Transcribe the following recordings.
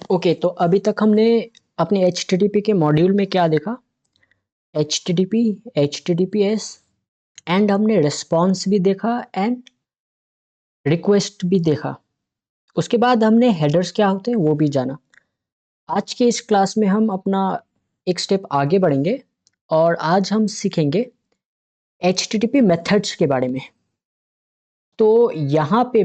Okay, तो अभी तक हमने अपने HTTP के मॉड्यूल में क्या देखा? HTTP, HTTPS एंड हमने रिस्पॉन्स भी देखा एंड रिक्वेस्ट भी देखा। उसके बाद हमने हेडर्स क्या होते हैं वो भी जाना। आज के इस क्लास में हम अपना एक स्टेप आगे बढ़ेंगे और आज हम सीखेंगे HTTP मेथड्स के बारे में। तो यहाँ पे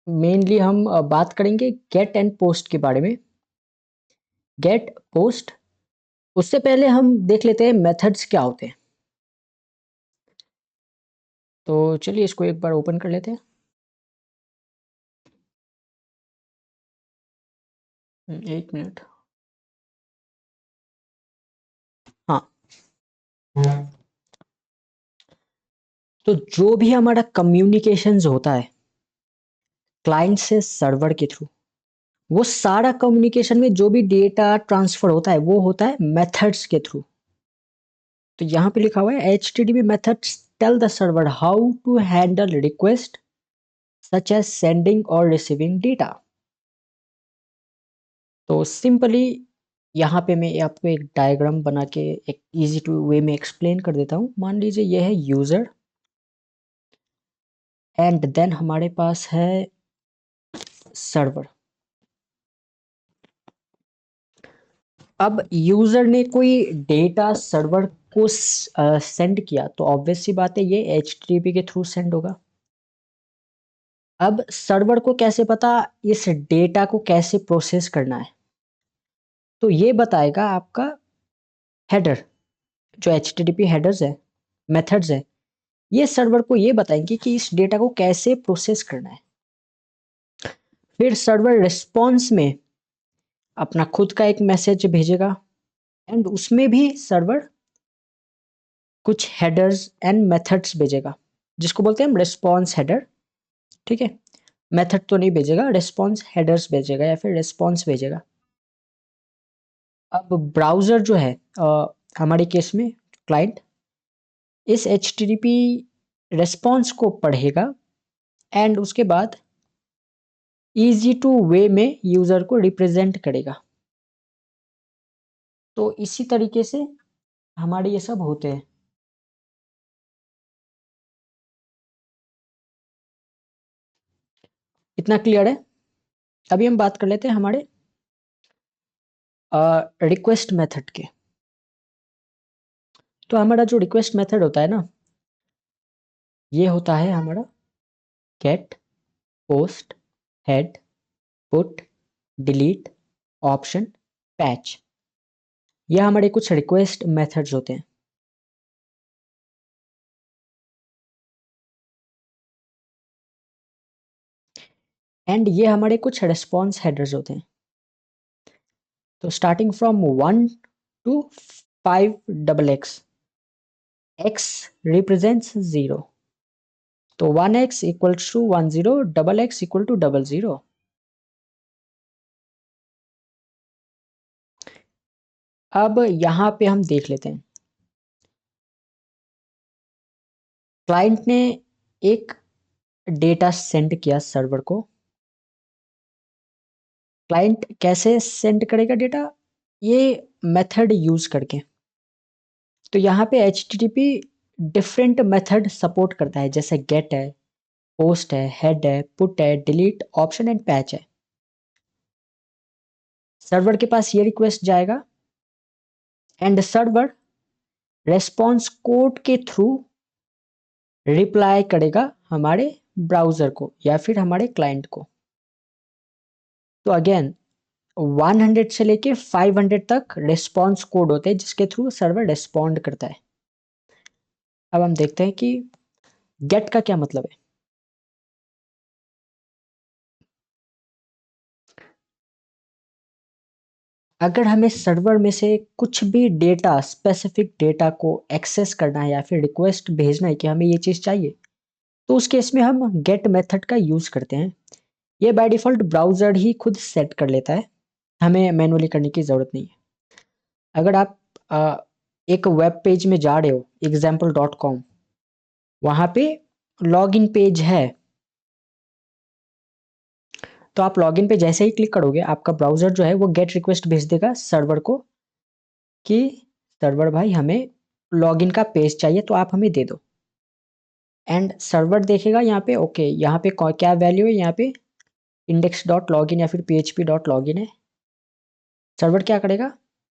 मेनली हम बात करेंगे गेट एंड पोस्ट के बारे में। Get, post. उससे पहले हम देख लेते हैं मेथड्स क्या होते हैं। तो चलिए इसको एक बार ओपन कर लेते हैं। एक मिनट। हाँ, तो जो भी हमारा कम्युनिकेशंस होता है क्लाइंट से सर्वर के थ्रू, वो सारा कम्युनिकेशन में जो भी डेटा ट्रांसफर होता है वो होता है मेथड्स के थ्रू। तो यहाँ पे लिखा हुआ है HTTP methods tell the server how to handle request such as sending or receiving data। तो सिंपली यहाँ पे मैं आपको एक डायग्राम बना के एक इजी टू वे में एक्सप्लेन कर देता हूँ। मान लीजिए ये है यूज़र एंड देन हमारे पास है सर्वर। अब यूज़र ने कोई डेटा सर्वर को सेंड किया तो ऑब्वियस सी बात है ये HTTP के थ्रू सेंड होगा। अब सर्वर को कैसे पता इस डेटा को कैसे प्रोसेस करना है? तो ये बताएगा आपका हेडर। जो HTTP हेडर्स है, मेथड्स है, ये सर्वर को ये बताएंगे कि इस डेटा को कैसे प्रोसेस करना है। फिर सर्वर रिस्पॉन्स में अपना खुद का एक मैसेज भेजेगा एंड उसमें भी सर्वर कुछ हेडर्स एंड मेथड्स भेजेगा जिसको बोलते हैं हम रिस्पॉन्स हेडर। ठीक है, मेथड तो नहीं भेजेगा, रिस्पॉन्स हेडर्स भेजेगा या फिर रिस्पॉन्स भेजेगा। अब ब्राउज़र जो है हमारे केस में क्लाइंट इस HTTP रिस्पॉन्स को पढ़ेगा एंड उसके बाद इजी टू वे में यूज़र को रिप्रेजेंट करेगा। तो इसी तरीके से हमारे ये सब होते हैं। इतना क्लियर है? अभी हम बात कर लेते हैं हमारे रिक्वेस्ट मेथड के। तो हमारा जो रिक्वेस्ट मेथड होता है ना, ये होता है हमारा get, post, head, put, delete, option, patch. ये हमारे कुछ रिक्वेस्ट मेथड्स होते हैं। एंड ये हमारे कुछ रिस्पॉन्स हेडर्स होते हैं। तो starting from 1 to 5XX, x represents 0, तो 1x equals to 10, XX equal to 00। अब यहाँ पे हम देख लेते हैं क्लाइंट ने एक डेटा सेंड किया सर्वर को। क्लाइंट कैसे सेंड करेगा डेटा? ये मेथड यूज करके। तो यहाँ पे HTTP डिफरेंट मेथड सपोर्ट करता है, जैसे गेट है, पोस्ट है, हेड है, पुट है, डिलीट, ऑप्शन एंड पैच है। सर्वर के पास ये रिक्वेस्ट जाएगा एंड सर्वर रेस्पॉन्स कोड के थ्रू रिप्लाई करेगा हमारे ब्राउजर को या फिर हमारे क्लाइंट को। तो अगेन 100 से लेके 500 तक रेस्पॉन्स कोड होते हैं जिसके थ्रू सर्वर रेस्पॉन्ड करता है। अब हम देखते हैं कि गेट का क्या मतलब है। अगर हमें सर्वर में से कुछ भी डेटा, स्पेसिफिक डेटा को एक्सेस करना है या फिर रिक्वेस्ट भेजना है कि हमें ये चीज़ चाहिए, तो उस केस में हम गेट मेथड का यूज़ करते हैं। ये बाय डिफ़ॉल्ट ब्राउज़र ही खुद सेट कर लेता है, हमें मैनुअली करने की ज़रूरत नहीं है। अगर आप एक वेब पेज में जा रहे हो example.com, वहाँ पे लॉगिन पेज है, तो आप लॉगिन पे जैसे ही क्लिक करोगे आपका ब्राउजर जो है वो गेट रिक्वेस्ट भेज देगा सर्वर को कि सर्वर भाई हमें लॉगिन का पेज चाहिए तो आप हमें दे दो। एंड सर्वर देखेगा यहाँ पे ओके यहाँ पे क्या वैल्यू है, यहाँ पे index.login या फिर php.login है। सर्वर क्या करेगा,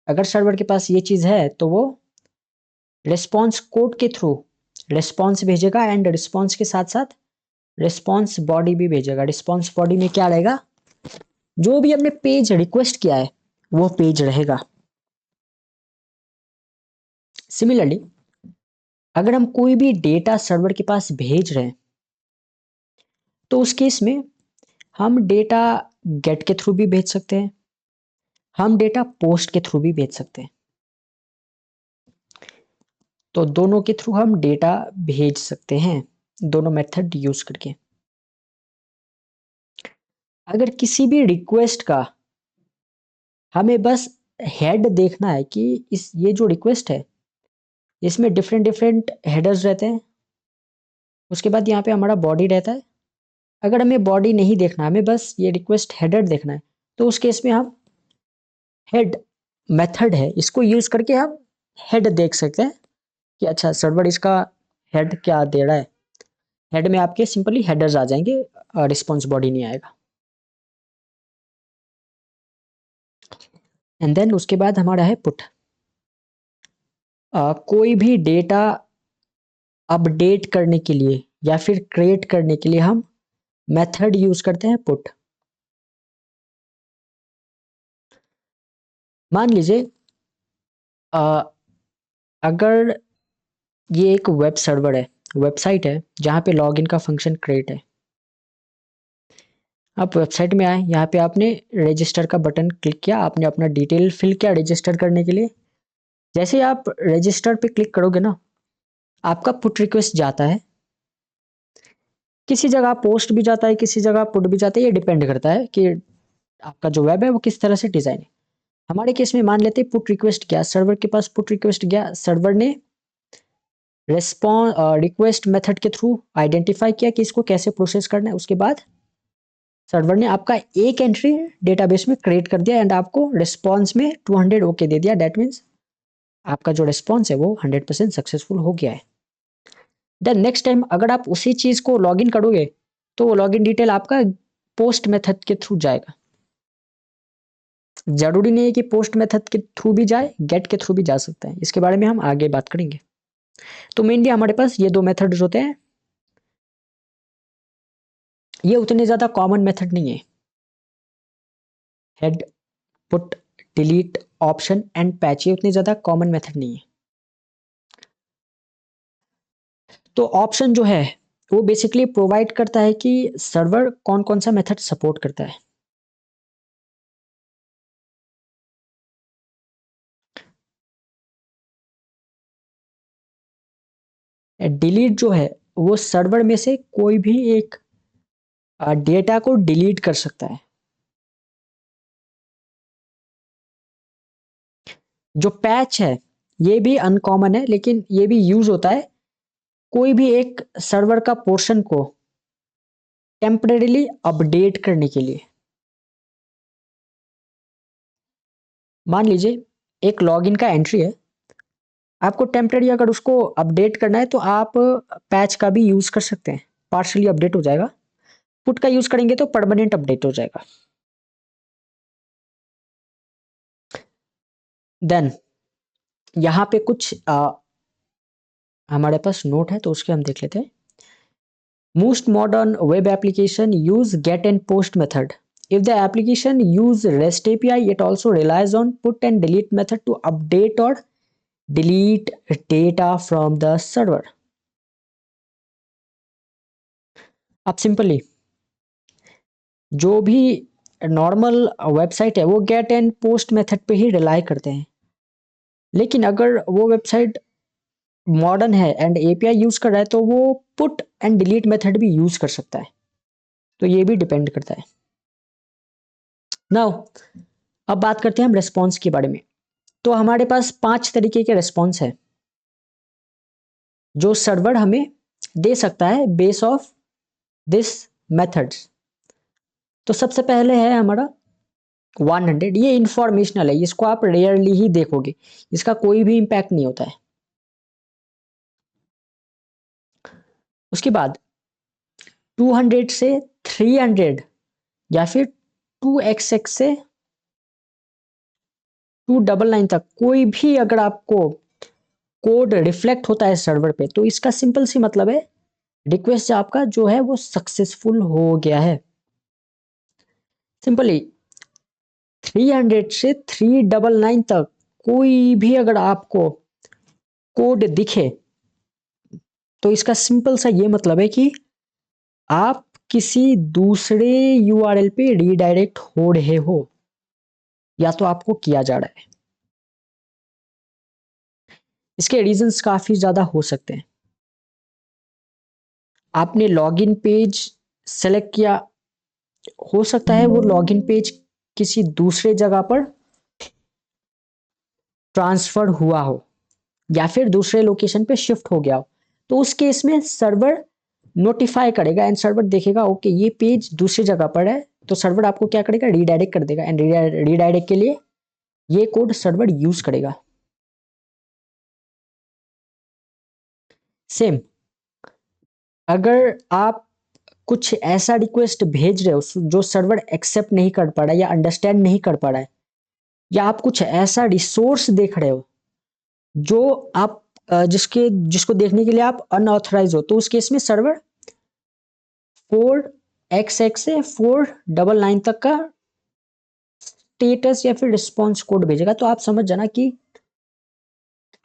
अगर सर्वर के पास ये चीज़ है तो वो रिस्पॉन्स कोड के थ्रू रिस्पॉन्स भेजेगा एंड रिस्पॉन्स के साथ साथ रिस्पॉन्स बॉडी भी भेजेगा। रिस्पॉन्स बॉडी में क्या रहेगा, जो भी हमने पेज रिक्वेस्ट किया है वो पेज रहेगा। सिमिलरली अगर हम कोई भी डेटा सर्वर के पास भेज रहे हैं तो उस केस में हम डेटा गेट के थ्रू भी भेज सकते हैं, हम डेटा पोस्ट के थ्रू भी भेज सकते हैं। तो दोनों के थ्रू हम डेटा भेज सकते हैं, दोनों मेथड यूज करके। अगर किसी भी रिक्वेस्ट का हमें बस हेड देखना है कि ये जो रिक्वेस्ट है इसमें डिफरेंट डिफरेंट हेडर्स रहते हैं, उसके बाद यहाँ पे हमारा बॉडी रहता है। अगर हमें बॉडी नहीं देखना, हमें बस ये रिक्वेस्ट हेडर देखना है, तो उस केस में हम हेड मेथड है इसको यूज करके हम हेड देख सकते हैं कि अच्छा सर्वर इसका हेड क्या दे रहा है। हेड में आपके सिंपली हेडर्स आ जाएंगे, रिस्पॉन्स बॉडी नहीं आएगा। एंड देन उसके बाद हमारा है पुट। कोई भी डेटा अपडेट करने के लिए या फिर क्रिएट करने के लिए हम मेथड यूज करते हैं पुट। मान लीजिए अगर ये एक वेब सर्वर है, वेबसाइट है जहाँ पे लॉगिन का फंक्शन क्रिएट है। आप वेबसाइट में आए, यहाँ पे आपने रजिस्टर का बटन क्लिक किया, आपने अपना डिटेल फिल किया रजिस्टर करने के लिए। जैसे ही आप रजिस्टर पे क्लिक करोगे ना, आपका पुट रिक्वेस्ट जाता है। किसी जगह पोस्ट भी जाता है, किसी जगह पुट भी जाता है, ये डिपेंड करता है कि आपका जो वेब है वो किस तरह से डिजाइन है। हमारे केस में मान लेते हैं पुट रिक्वेस्ट गया, सर्वर के पास पुट रिक्वेस्ट गया, सर्वर ने रिक्वेस्ट मेथड के थ्रू आइडेंटिफाई किया कि इसको कैसे प्रोसेस करना है। उसके बाद सर्वर ने आपका एक एंट्री डेटाबेस में क्रिएट कर दिया एंड आपको रिस्पॉन्स में 200 ओके दे दिया। दैट मीन्स आपका जो रिस्पॉन्स है वो 100% सक्सेसफुल हो गया है। देन नेक्स्ट टाइम अगर आप उसी चीज को लॉगिन करोगे तो वो लॉगिन डिटेल आपका पोस्ट मेथड के थ्रू जाएगा। जरूरी नहीं है कि पोस्ट मेथड के थ्रू भी जाए, गेट के थ्रू भी जा सकता है। इसके बारे में हम आगे बात करेंगे। तो मेनली हमारे पास ये दो मेथड्स होते हैं। ये उतने ज्यादा कॉमन मेथड नहीं है। Head, put, delete, option and patch, ये उतने ज्यादा कॉमन मेथड नहीं है। तो ऑप्शन जो है वो बेसिकली प्रोवाइड करता है कि सर्वर कौन कौन सा मेथड सपोर्ट करता है। डिलीट जो है वो सर्वर में से कोई भी एक डेटा को डिलीट कर सकता है। जो पैच है ये भी अनकॉमन है, लेकिन ये भी यूज होता है कोई भी एक सर्वर का पोर्शन को टेम्परेरीली अपडेट करने के लिए। मान लीजिए एक लॉगिन का एंट्री है, आपको टेम्परेरी अगर उसको अपडेट करना है तो आप पैच का भी यूज कर सकते हैं, पार्शली अपडेट हो जाएगा। पुट का यूज करेंगे तो परमानेंट अपडेट हो जाएगा। देन यहाँ पे कुछ हमारे पास नोट है तो उसके हम देख लेते हैं। Most modern web application use get and post method. If the application use REST API, it also relies on put and delete method to update or delete data from the server. अब simply जो भी normal website है वो gate and post method पे ही rely करते हैं, लेकिन अगर वो वेबसाइट मॉडर्न है एंड एपीआई यूज कर रहा है तो वो पुट एंड डिलीट मेथड भी यूज कर सकता है। तो ये भी डिपेंड करता है। नाउ अब बात करते हैं हम रेस्पॉन्स के बारे में। तो हमारे पास 5 तरीके के रेस्पॉन्स है जो सर्वर हमें दे सकता है बेस ऑफ दिस मेथड्स। तो सबसे पहले है हमारा 100, ये इंफॉर्मेशनल है, इसको आप रेयरली ही देखोगे, इसका कोई भी इम्पैक्ट नहीं होता है। उसके बाद 200 से 300 या फिर 2xx से 299 तक कोई भी अगर आपको कोड रिफ्लेक्ट होता है सर्वर पे, तो इसका सिंपल सी मतलब है रिक्वेस्ट आपका जो है वो सक्सेसफुल हो गया है। सिंपली 300 से 399 तक कोई भी अगर आपको कोड दिखे, तो इसका सिंपल सा ये मतलब है कि आप किसी दूसरे यूआरएल पे रीडायरेक्ट हो रहे हो, या तो आपको किया जा रहा है। इसके रीजंस काफी ज्यादा हो सकते हैं। आपने लॉगिन पेज सेलेक्ट किया, हो सकता है वो लॉगिन पेज किसी दूसरे जगह पर ट्रांसफर हुआ हो या फिर दूसरे लोकेशन पे शिफ्ट हो गया हो, तो उस केस में सर्वर नोटिफाई करेगा एंड सर्वर देखेगा ओके ये पेज दूसरी जगह पर है, तो सर्वर आपको क्या करेगा, रीडायरेक्ट कर देगा एंड रीडायरेक्ट के लिए ये कोड सर्वर यूज करेगा। सेम अगर आप कुछ ऐसा रिक्वेस्ट भेज रहे हो जो सर्वर एक्सेप्ट नहीं कर पा रहा है या अंडरस्टैंड नहीं कर पा रहा है, या आप कुछ ऐसा रिसोर्स देख रहे हो जो आप जिसको देखने के लिए आप अनऑथराइज हो, तो उस केस में सर्वर 4xx से 499 तक का स्टेटस या फिर रिस्पॉन्स कोड भेजेगा। तो आप समझ जाना कि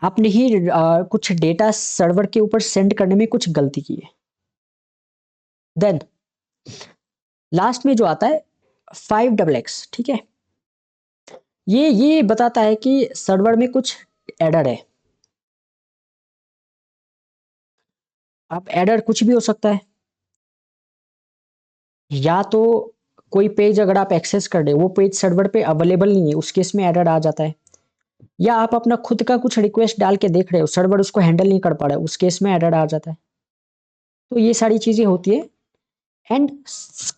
आपने ही कुछ डेटा सर्वर के ऊपर सेंड करने में कुछ गलती की है। देन लास्ट में जो आता है 5xx, ठीक है, ये बताता है कि सर्वर में कुछ एरर है। अब एरर कुछ भी हो सकता है, या तो कोई पेज अगर आप एक्सेस कर रहे हो वो पेज सर्वर पे अवेलेबल नहीं है, उस केस में एरर आ जाता है, या आप अपना खुद का कुछ रिक्वेस्ट डाल के देख रहे हो सर्वर उसको हैंडल नहीं कर पा रहा है, उस केस में एरर आ जाता है। तो ये सारी चीजें होती है एंड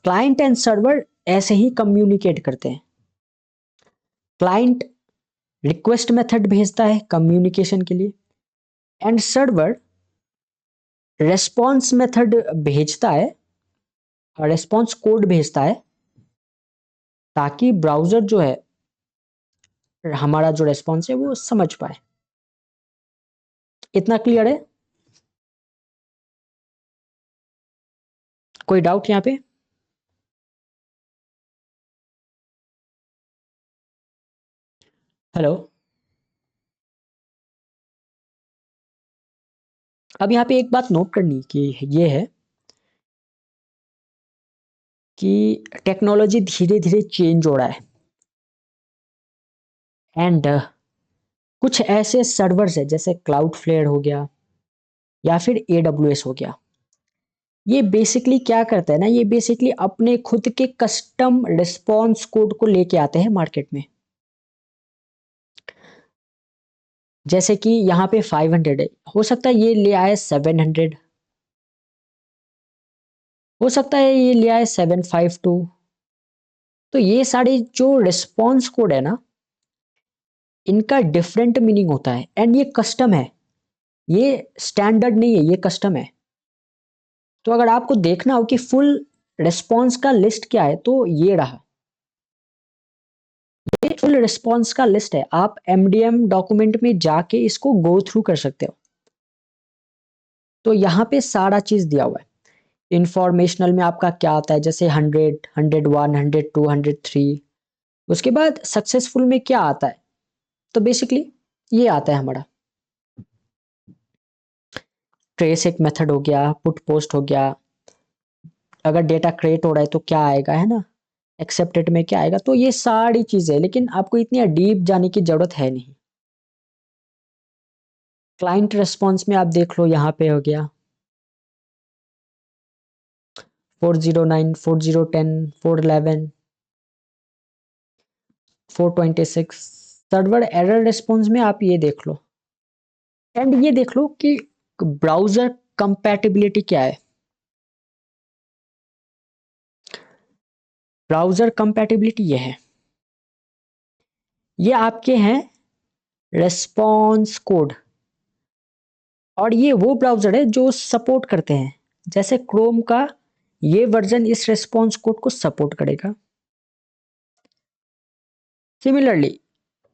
क्लाइंट एंड सर्वर ऐसे ही कम्युनिकेट करते हैं। क्लाइंट रिक्वेस्ट मेथड भेजता है कम्युनिकेशन के लिए एंड सर्वर रेस्पॉन्स मेथड भेजता है, रेस्पॉन्स कोड भेजता है, ताकि ब्राउजर जो है हमारा जो रेस्पॉन्स है वो समझ पाए। इतना क्लियर है? कोई डाउट यहाँ पे? हेलो। अब यहाँ पे एक बात नोट करनी की ये है कि टेक्नोलॉजी धीरे धीरे चेंज हो रहा है एंड कुछ ऐसे सर्वर्स है जैसे क्लाउडफ्लेयर हो गया या फिर AWS हो गया, ये बेसिकली क्या करता है ना, ये बेसिकली अपने खुद के कस्टम रिस्पॉन्स कोड को लेके आते हैं मार्केट में। जैसे कि यहाँ पे 500 है, हो सकता है ये ले आए 700, हो सकता है ये ले आए 752। तो ये सारे जो रिस्पॉन्स कोड है ना, इनका डिफरेंट मीनिंग होता है एंड ये कस्टम है, ये स्टैंडर्ड नहीं है, ये कस्टम है। तो अगर आपको देखना हो कि फुल रिस्पॉन्स का लिस्ट क्या है, तो ये रहा, ये फुल रिस्पॉन्स का लिस्ट है। आप MDM डॉक्यूमेंट में जाके इसको गो थ्रू कर सकते हो। तो यहाँ पे सारा चीज दिया हुआ है। इंफॉर्मेशनल में आपका क्या आता है, जैसे 100, 101, 102, 103। उसके बाद सक्सेसफुल में क्या आता है, तो बेसिकली ये आता है हमारा ट्रेस एक मेथड हो गया, पुट पोस्ट हो गया, अगर डेटा क्रिएट हो रहा है तो क्या आएगा, है ना, एक्सेप्टेड में क्या आएगा। तो ये सारी चीजें, लेकिन आपको इतनी डीप जाने की जरूरत है नहीं। क्लाइंट रिस्पॉन्स में आप देख लो, यहाँ पे हो गया 409, 4010, 411, 426। सर्वर एरर रिस्पॉन्स में आप ये देख लो एंड ये देख लो कि ब्राउजर कंपैटिबिलिटी क्या है। ब्राउज़र कंपैटिबिलिटी ये है, ये आपके हैं रिस्पॉन्स कोड, और ये वो ब्राउज़र है जो सपोर्ट करते हैं, जैसे क्रोम का ये वर्जन इस रिस्पॉन्स कोड को सपोर्ट करेगा। सिमिलरली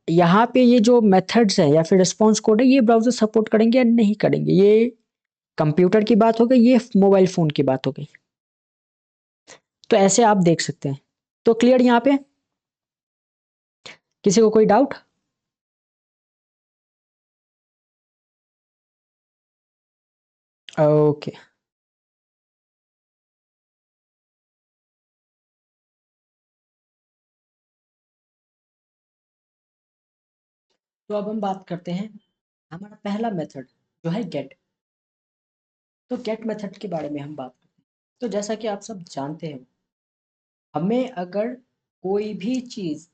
यहाँ पे ये जो मेथड्स हैं या फिर रिस्पॉन्स कोड है, ये ब्राउज़र सपोर्ट करेंगे या नहीं करेंगे, ये कंप्यूटर की बात हो गई, ये मोबाइल फ़ोन की बात हो गई। तो ऐसे आप देख सकते हैं। तो क्लियर यहाँ पे? किसी को कोई डाउट? ओके। तो अब हम बात करते हैं हमारा पहला मेथड जो है गेट। तो गेट मेथड के बारे में हम बात करते हैं। तो जैसा कि आप सब जानते हैं, हमें अगर कोई भी चीज़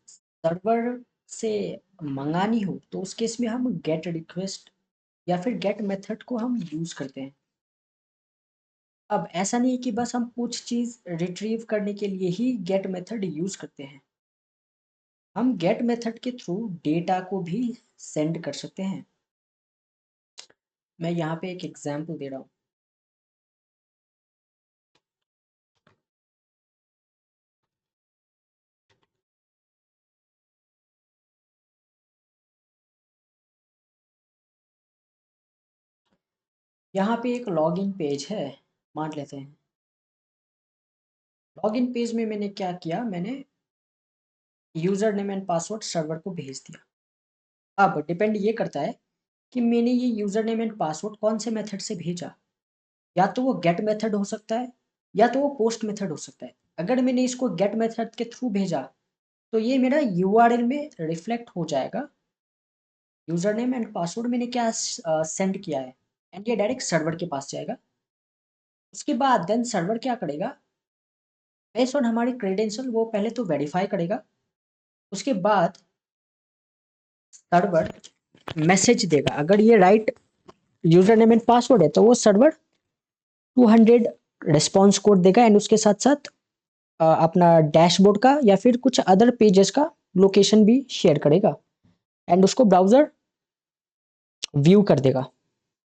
सर्वर से मंगानी हो तो उस केस में हम गेट रिक्वेस्ट या फिर गेट मेथड को हम यूज़ करते हैं। अब ऐसा नहीं है कि बस हम कुछ चीज़ रिट्रीव करने के लिए ही गेट मेथड यूज़ करते हैं। हम गेट मेथड के थ्रू डेटा को भी सेंड कर सकते हैं। मैं यहाँ पे एक एग्जांपल दे रहा हूँ। यहाँ पे एक लॉगिन पेज है, मान लेते हैं। लॉगिन पेज में मैंने क्या किया, मैंने user name and password server को भेज दिया। अब डिपेंड ये करता है कि मैंने ये यूज़र नेम एंड पासवर्ड कौन से मेथड से भेजा। या तो वो गेट मेथड हो सकता है या तो वो पोस्ट मेथड हो सकता है। अगर मैंने इसको गेट मेथड के थ्रू भेजा तो ये मेरा यूआरएल में रिफ्लेक्ट हो जाएगा, यूज़र नेम एंड पासवर्ड मैंने क्या सेंड किया है, एंड ये डायरेक्ट सर्वर के पास जाएगा। उसके बाद देन सर्वर क्या करेगा, बेस्ड ऑन हमारी क्रेडेंशियल वो पहले तो वेरीफाई करेगा। उसके बाद सर्वर मैसेज देगा, अगर ये right user name and password है तो वो सर्वर 200 रिस्पॉन्स कोड देगा, एंड उसके साथ साथ अपना डैशबोर्ड का या फिर कुछ अदर पेजेस का लोकेशन भी शेयर करेगा, एंड उसको ब्राउजर व्यू कर देगा।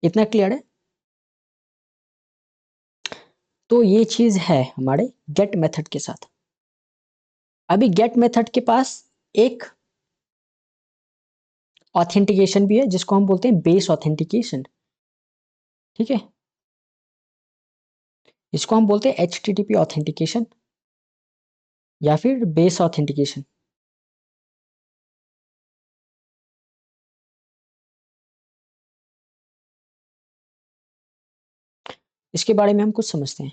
इतना क्लियर है? तो ये चीज है हमारे गेट मेथड के साथ। अभी गेट मेथड के पास एक ऑथेंटिकेशन भी है जिसको हम बोलते हैं बेस ऑथेंटिकेशन। ठीक है, इसको हम बोलते हैं HTTP ऑथेंटिकेशन या फिर बेस ऑथेंटिकेशन। इसके बारे में हम कुछ समझते हैं।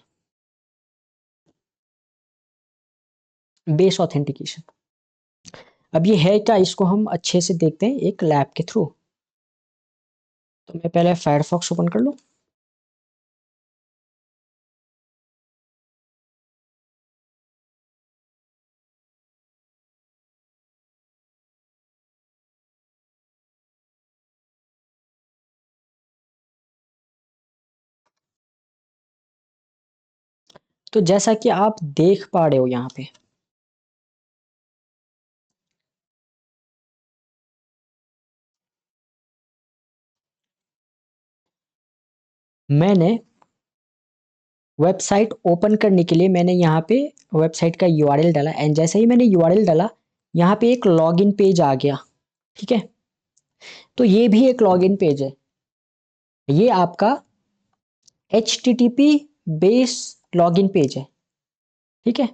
बेस ऑथेंटिकेशन अब ये है क्या, इसको हम अच्छे से देखते हैं एक लैब के थ्रू। तो मैं पहले फायरफॉक्स ओपन कर लूँ। तो जैसा कि आप देख पा रहे हो यहाँ पे, मैंने वेबसाइट ओपन करने के लिए मैंने यहाँ पे वेबसाइट का यूआरएल डाला, एंड जैसे ही मैंने यूआरएल डाला यहाँ पे एक लॉगिन पेज आ गया। ठीक है, तो ये भी एक लॉगिन पेज है, ये आपका HTTP बेस लॉगिन पेज है। ठीक है,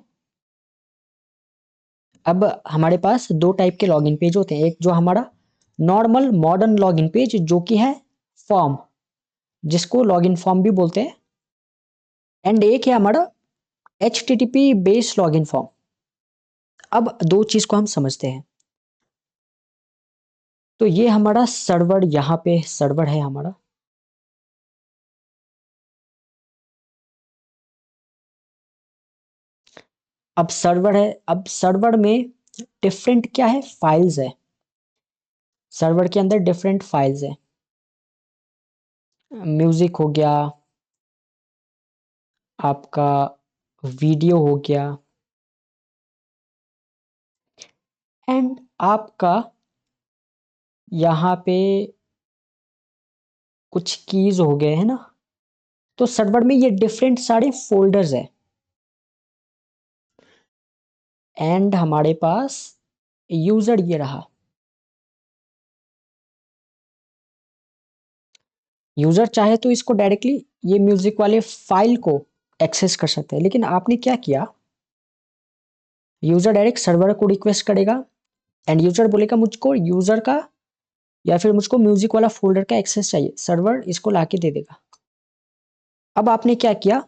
अब हमारे पास दो टाइप के लॉगिन पेज होते हैं, एक जो हमारा नॉर्मल मॉडर्न लॉगिन पेज जो कि है फॉर्म, जिसको लॉगिन फॉर्म भी बोलते हैं, एंड एक है हमारा HTTP बेस लॉगिन फॉर्म। अब दो चीज को हम समझते हैं। तो ये हमारा सर्वर, यहाँ पे सर्वर है हमारा। अब सर्वर है, अब सर्वर में डिफरेंट क्या है, फाइल्स है। सर्वर के अंदर डिफरेंट फाइल्स है, म्यूजिक हो गया, आपका वीडियो हो गया, एंड आपका यहाँ पे कुछ कीज हो गए हैं ना, तो सर्वर में ये डिफरेंट सारे फोल्डर्स है एंड हमारे पास यूजर ये रहा। यूजर चाहे तो इसको डायरेक्टली ये म्यूजिक वाले फाइल को एक्सेस कर सकते हैं, लेकिन आपने क्या किया, यूजर डायरेक्ट सर्वर को रिक्वेस्ट करेगा एंड यूजर बोलेगा मुझको यूजर का या फिर मुझको म्यूजिक वाला फोल्डर का एक्सेस चाहिए, सर्वर इसको लाके दे देगा। अब आपने क्या किया,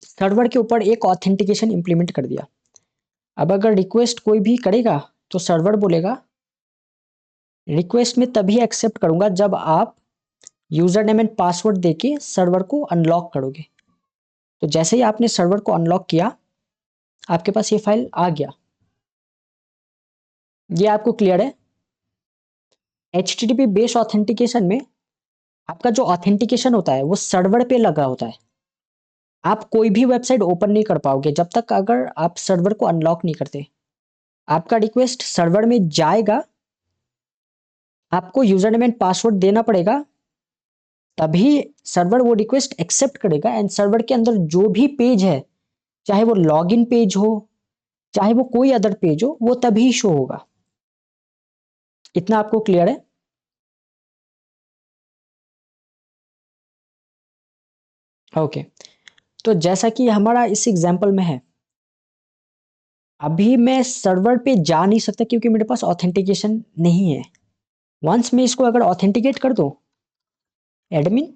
सर्वर के ऊपर एक ऑथेंटिकेशन इंप्लीमेंट कर दिया। अब अगर रिक्वेस्ट कोई भी करेगा तो सर्वर बोलेगा रिक्वेस्ट में तभी एक्सेप्ट करूंगा जब आप यूजर नेम एंड पासवर्ड देके सर्वर को अनलॉक करोगे। तो जैसे ही आपने सर्वर को अनलॉक किया आपके पास ये फाइल आ गया। ये आपको क्लियर है? HTTP बेस्ड ऑथेंटिकेशन में आपका जो ऑथेंटिकेशन होता है वो सर्वर पे लगा होता है। आप कोई भी वेबसाइट ओपन नहीं कर पाओगे जब तक अगर आप सर्वर को अनलॉक नहीं करते। आपका रिक्वेस्ट सर्वर में जाएगा, आपको यूजर नेम एंड पासवर्ड देना पड़ेगा, तभी सर्वर वो रिक्वेस्ट एक्सेप्ट करेगा एंड सर्वर के अंदर जो भी पेज है, चाहे वो लॉगिन पेज हो चाहे वो कोई अदर पेज हो, वो तभी शो होगा। इतना आपको क्लियर है? ओके। तो जैसा कि हमारा इस एग्जांपल में है, अभी मैं सर्वर पे जा नहीं सकता क्योंकि मेरे पास ऑथेंटिकेशन नहीं है। वंस मैं इसको अगर ऑथेंटिकेट कर दूं, एडमिन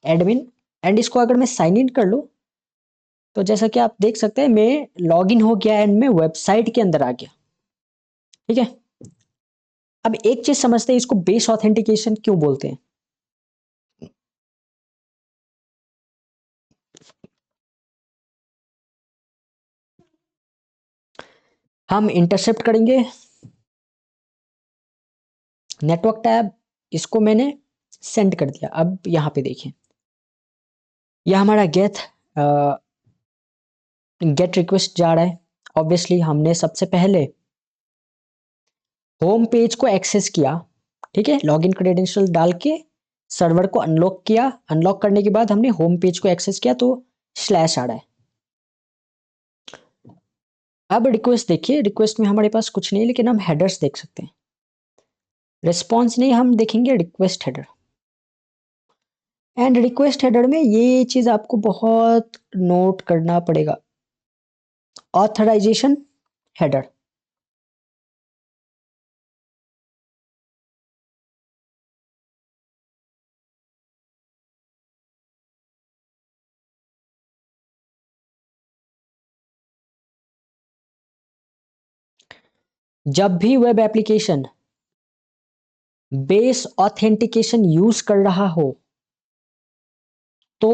एडमिन एंड इसको अगर मैं साइन इन कर लूं, तो जैसा कि आप देख सकते हैं मैं लॉगिन हो गया एंड मैं वेबसाइट के अंदर आ गया। ठीक है, अब एक चीज समझते हैं, इसको बेस ऑथेंटिकेशन क्यों बोलते हैं। हम इंटरसेप्ट करेंगे नेटवर्क टैब, इसको मैंने सेंड कर दिया। अब यहां पे देखें, यह हमारा गेट रिक्वेस्ट जा रहा है। ऑब्वियसली हमने सबसे पहले होम पेज को एक्सेस किया, ठीक है, लॉगिन क्रेडेंशियल डाल के सर्वर को अनलॉक किया। अनलॉक करने के बाद हमने होम पेज को एक्सेस किया तो स्लैश आ रहा है। अब रिक्वेस्ट देखिए, रिक्वेस्ट में हमारे पास कुछ नहीं, लेकिन हम हेडर्स देख सकते हैं। रिस्पॉन्स नहीं, हम देखेंगे request header. And request header में ये चीज आपको बहुत नोट करना पड़ेगा, ऑथराइजेशन हेडर। जब भी web application base authentication use कर रहा हो तो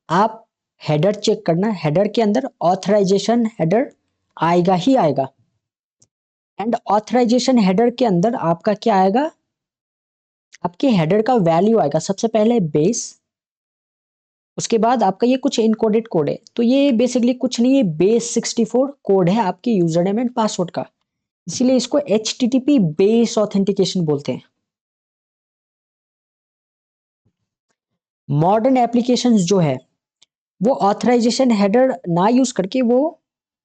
आप हेडर चेक करना, हेडर के अंदर ऑथराइजेशन हेडर आएगा ही आएगा। एंड ऑथराइजेशन हेडर के अंदर आपका क्या आएगा, आपके हेडर का वैल्यू आएगा। सबसे पहले बेस, उसके बाद आपका ये कुछ इनकोडेड कोड है, तो ये बेसिकली कुछ नहीं है, बेस 64 कोड है आपके यूजर नेम एंड पासवर्ड का, इसीलिए इसको HTTP बेस ऑथेंटिकेशन बोलते हैं। मॉडर्न एप्लीकेशंस जो है वो ऑथराइजेशन हेडर ना यूज करके वो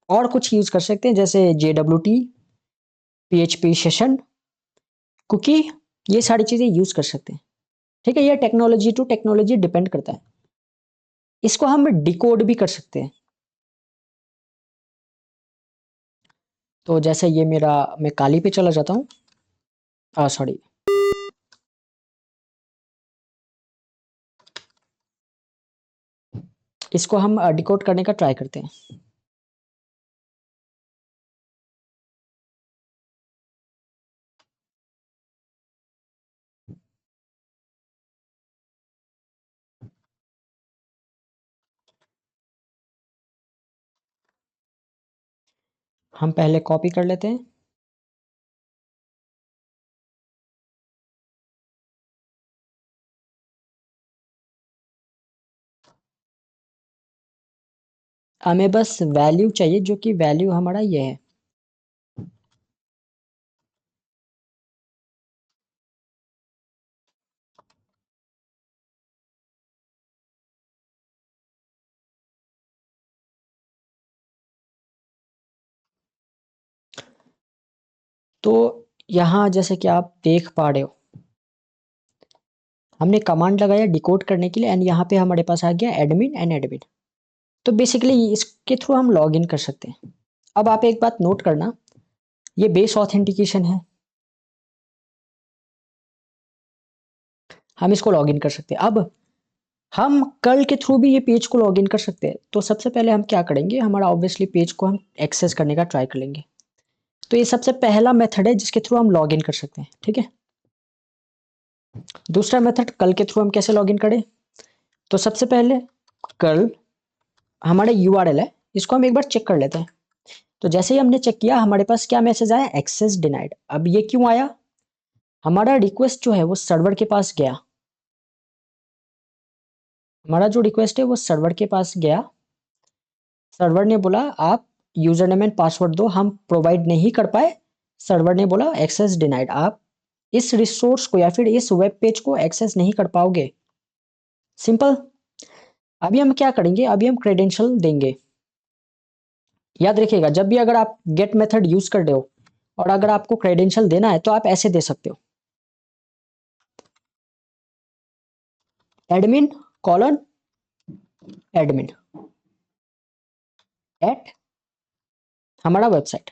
और कुछ यूज कर सकते हैं, जैसे JWT, PHP सेशन, कुकी, ये सारी चीजें यूज कर सकते हैं। ठीक है, ये टेक्नोलॉजी टू टेक्नोलॉजी डिपेंड करता है। इसको हम डिकोड भी कर सकते हैं। तो जैसे ये मेरा, मैं काली पे चला जाता हूँ, सॉरी, इसको हम डिकोड करने का ट्राई करते हैं। हम पहले कॉपी कर लेते हैं, हमें बस वैल्यू चाहिए, जो कि वैल्यू हमारा ये है। तो यहाँ जैसे कि आप देख पा रहे हो, हमने कमांड लगाया डिकोड करने के लिए एंड यहाँ पे हमारे पास आ गया एडमिन एंड एडमिन। तो बेसिकली इसके थ्रू हम लॉग इन कर सकते हैं। अब आप एक बात नोट करना, ये बेस ऑथेंटिकेशन है, हम इसको लॉग इन कर सकते हैं। अब हम कर्ल के थ्रू भी ये पेज को लॉग इन कर सकते हैं। तो सबसे पहले हम क्या करेंगे, हमारा ऑब्वियसली पेज को हम एक्सेस करने का ट्राई कर लेंगे। तो ये सबसे पहला मेथड है जिसके थ्रू हम लॉग इन कर सकते हैं, ठीक है। दूसरा मेथड कर्ल के थ्रू हम कैसे लॉग इन करें, तो सबसे पहले कर्ल हमारा यूआरएल है, इसको हम एक बार चेक कर लेते हैं। तो जैसे ही हमने चेक किया हमारे पास क्या मैसेज आया, एक्सेस डिनाइड। अब ये क्यों आया, हमारा रिक्वेस्ट जो है वो सर्वर के पास गया, हमारा जो रिक्वेस्ट है वो सर्वर के पास गया, सर्वर ने बोला आप यूजर नेम एंड पासवर्ड दो, हम प्रोवाइड नहीं कर पाए, सर्वर ने बोला एक्सेस डिनाइड, आप इस रिसोर्स को या फिर इस वेब पेज को एक्सेस नहीं कर पाओगे, सिंपल। अभी हम क्या करेंगे, अभी हम क्रेडेंशियल देंगे। याद रखिएगा जब भी अगर आप गेट मेथड यूज कर रहे हो और अगर आपको क्रेडेंशियल देना है तो आप ऐसे दे सकते हो, एडमिन कॉलन एडमिन एट हमारा वेबसाइट।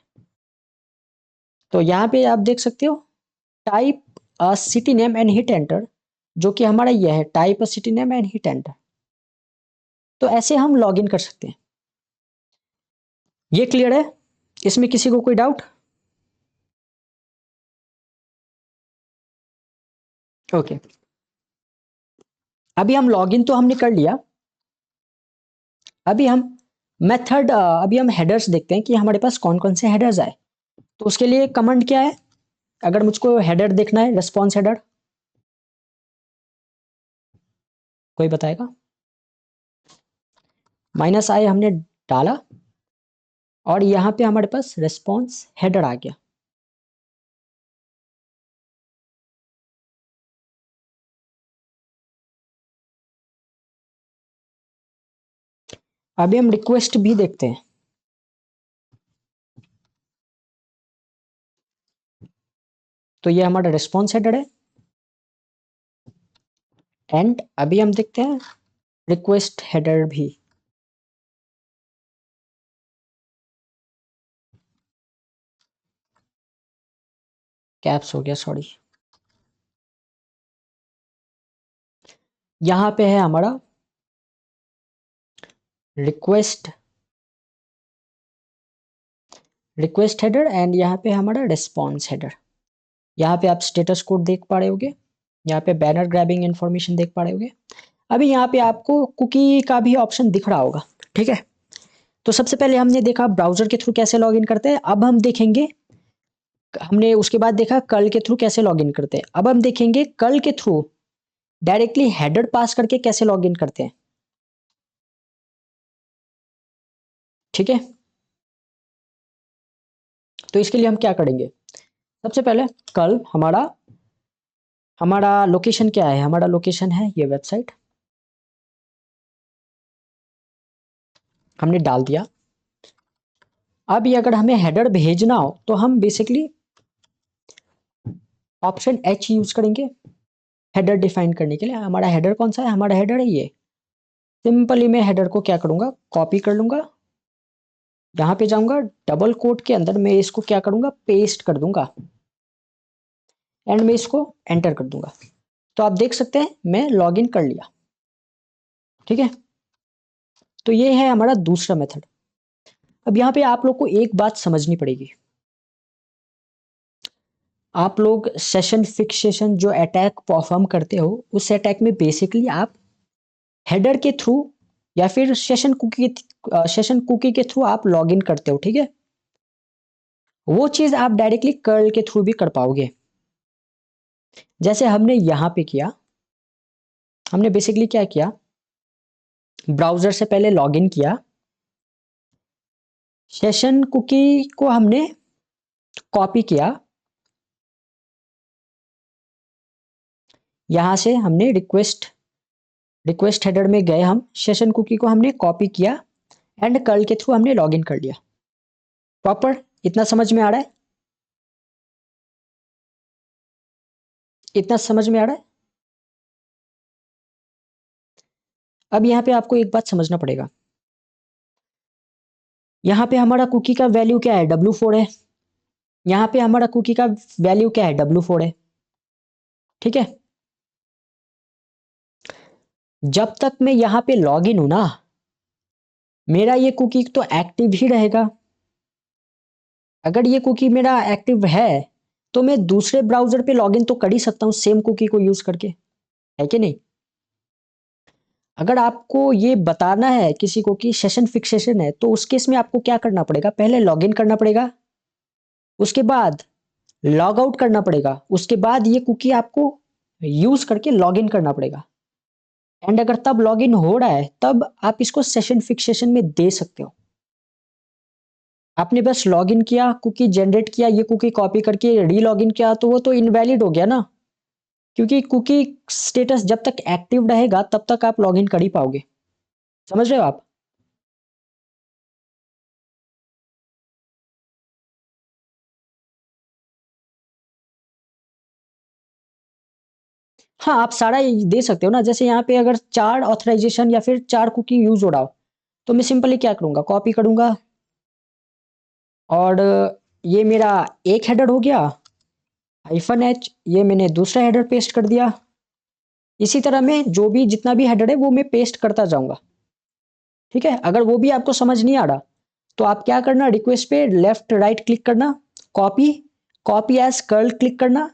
तो यहाँ पे आप देख सकते हो type a city name and hit enter, जो कि हमारा यह है type a city name and hit enter. तो ऐसे हम लॉग इन कर सकते हैं। ये क्लियर है, इसमें किसी को कोई डाउट? ओके, अभी हम लॉग इन तो हमने कर लिया। अभी हम मेथड अभी हम हेडर्स देखते हैं कि हमारे पास कौन कौन से हेडर्स आए। तो उसके लिए कमांड क्या है, अगर मुझको हेडर देखना है, रेस्पॉन्स हेडर, कोई बताएगा? -i हमने डाला और यहाँ पे हमारे पास रेस्पॉन्स हेडर आ गया। अभी हम रिक्वेस्ट भी देखते हैं। तो ये हमारा रेस्पॉन्स हेडर है एंड अभी हम देखते हैं रिक्वेस्ट हेडर भी। कैप्स हो गया, सॉरी। यहाँ पे है हमारा रिक्वेस्ट हेडर एंड यहाँ पे हमारा रिस्पॉन्स हेडर। यहाँ पे आप स्टेटस कोड देख पा रहे होगे, यहाँ पे बैनर ग्रैबिंग इंफॉर्मेशन देख पा रहे होगे। अभी यहाँ पे आपको कुकी का भी ऑप्शन दिख रहा होगा, ठीक है। तो सबसे पहले हमने देखा ब्राउजर के थ्रू कैसे लॉगिन करते हैं। अब हम देखेंगे, हमने उसके बाद देखा कर्ल के थ्रू कैसे लॉगिन करते हैं। अब हम देखेंगे कर्ल के थ्रू डायरेक्टली हेडर पास करके कैसे लॉगिन करते हैं, ठीक है। तो इसके लिए हम क्या करेंगे, सबसे पहले कर्ल हमारा लोकेशन क्या है, हमारा लोकेशन है ये वेबसाइट, हमने डाल दिया। अब ये अगर हमें हेडर भेजना हो तो हम बेसिकली ऑप्शन H यूज करेंगे हेडर डिफाइन करने के लिए। हमारा हेडर कौन सा है, हमारा हेडर है ये। सिंपली मैं हेडर को क्या करूंगा, कॉपी कर लूंगा, यहाँ पे जाऊंगा, डबल कोट के अंदर मैं इसको क्या करूंगा, पेस्ट कर दूंगा एंड मैं इसको एंटर कर दूंगा। तो आप देख सकते हैं मैं लॉग इन कर लिया, ठीक है। तो ये है हमारा दूसरा मेथड। अब यहाँ पे आप लोग को एक बात समझनी पड़ेगी, आप लोग सेशन फिक्सेशन जो अटैक परफॉर्म करते हो उस अटैक में बेसिकली आप हेडर के थ्रू या फिर सेशन कुकी के थ्रू आप लॉगिन करते हो, ठीक है। वो चीज आप डायरेक्टली कर्ल के थ्रू भी कर पाओगे। जैसे हमने यहां पे किया, हमने बेसिकली क्या किया, ब्राउजर से पहले लॉगिन किया, सेशन कुकी को हमने कॉपी किया, यहां से हमने रिक्वेस्ट हेडर में गए, हम सेशन कुकी को हमने कॉपी किया एंड कर्ल के थ्रू हमने लॉगिन कर लिया। प्रॉपर इतना समझ में आ रहा है? इतना समझ में आ रहा है? अब यहाँ पे आपको एक बात समझना पड़ेगा। यहाँ पे हमारा कुकी का वैल्यू क्या है? W4 है। यहाँ पे हमारा कुकी का वैल्यू क्या है? W4 है। ठीक है। जब तक मैं यहाँ पे लॉग इन हूं ना, मेरा ये कुकी तो एक्टिव ही रहेगा। अगर ये कुकी मेरा एक्टिव है तो मैं दूसरे ब्राउजर पे लॉगिन तो कर ही सकता हूँ सेम कुकी को यूज करके, है कि नहीं? अगर आपको ये बताना है किसी को कि सेशन फिक्सेशन है, तो उस केस में आपको क्या करना पड़ेगा? पहले लॉगिन करना पड़ेगा, उसके बाद लॉग आउट करना पड़ेगा, उसके बाद ये कुकी आपको यूज करके लॉगिन करना पड़ेगा। एंड अगर तब लॉगिन हो रहा है तब आप इसको सेशन फिक्सेशन में दे सकते हो। आपने बस लॉगिन किया, कुकी जनरेट किया, ये कुकी कॉपी करके री लॉगिन किया, तो वो तो इनवैलिड हो गया ना, क्योंकि कुकी स्टेटस जब तक एक्टिव रहेगा तब तक आप लॉगिन कर ही पाओगे। समझ रहे हो आप? हाँ, आप सारा दे सकते हो ना। जैसे यहाँ पे अगर 4 ऑथराइजेशन या फिर 4 कुकी यूज हो रहा हो, तो मैं सिंपली क्या करूंगा? कॉपी करूंगा और ये मेरा एक हेडर हो गया, -h, ये मैंने दूसरा हेडर पेस्ट कर दिया। इसी तरह मैं जो भी जितना भी हेडर है वो मैं पेस्ट करता जाऊंगा। ठीक है। अगर वो भी आपको समझ नहीं आ रहा तो आप क्या करना, रिक्वेस्ट पे लेफ्ट राइट क्लिक करना, copy, copy as curl click करना।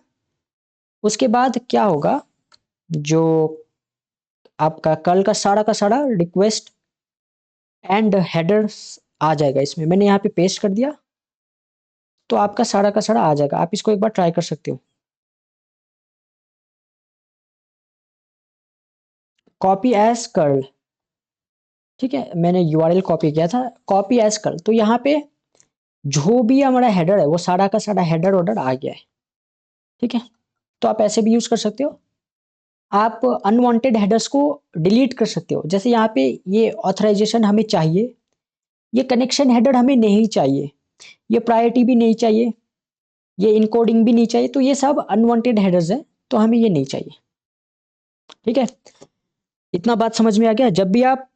उसके बाद क्या होगा, जो आपका कल का सारा रिक्वेस्ट एंड हेडर्स आ जाएगा इसमें। मैंने यहाँ पे पेस्ट कर दिया, तो आपका सारा का सारा आ जाएगा। आप इसको एक बार ट्राई कर सकते हो। कॉपी एज कर्ल, ठीक है, मैंने यूआरएल कॉपी किया था, कॉपी एज कर्ल। तो यहाँ पे जो भी हमारा हेडर है वो सारा का सारा हेडर ऑर्डर आ गया है। ठीक है। तो आप ऐसे भी यूज कर सकते हो। आप अनवांटेड हेडर्स को डिलीट कर सकते हो। जैसे यहाँ पे ये ऑथराइजेशन हमें चाहिए, ये कनेक्शन हेडर हमें नहीं चाहिए, ये प्रायोरिटी भी नहीं चाहिए, ये इनकोडिंग भी नहीं चाहिए, तो ये सब अनवांटेड हेडर्स हैं, तो हमें ये नहीं चाहिए। ठीक है। इतना बात समझ में आ गया? जब भी आप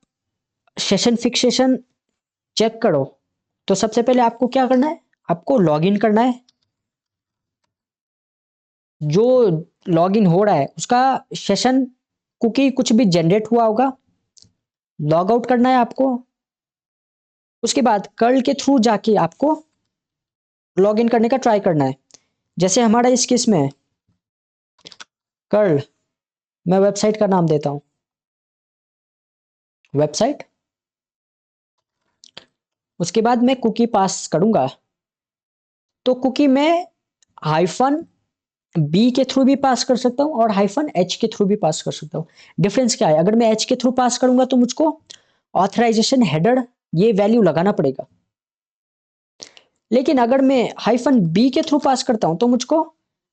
सेशन फिक्सेशन चेक करो तो सबसे पहले आपको क्या करना है? आपको लॉगिन करना है। जो लॉगिन हो रहा है उसका सेशन कुकी कुछ भी जनरेट हुआ होगा, लॉग आउट करना है आपको। उसके बाद कर्ल के थ्रू जाके आपको लॉगिन करने का ट्राई करना है। जैसे हमारा इस केस में कर्ल, मैं वेबसाइट का नाम देता हूं, वेबसाइट। उसके बाद मैं कुकी पास करूंगा, तो कुकी में हाइफन बी के थ्रू भी पास कर सकता हूं और -h के थ्रू भी पास कर सकता हूं। डिफरेंस क्या है? अगर मैं h के थ्रू पास करूंगा तो मुझको ऑथराइजेशन हेडर ये वैल्यू लगाना पड़ेगा, लेकिन अगर मैं -b के थ्रू पास करता हूं तो मुझको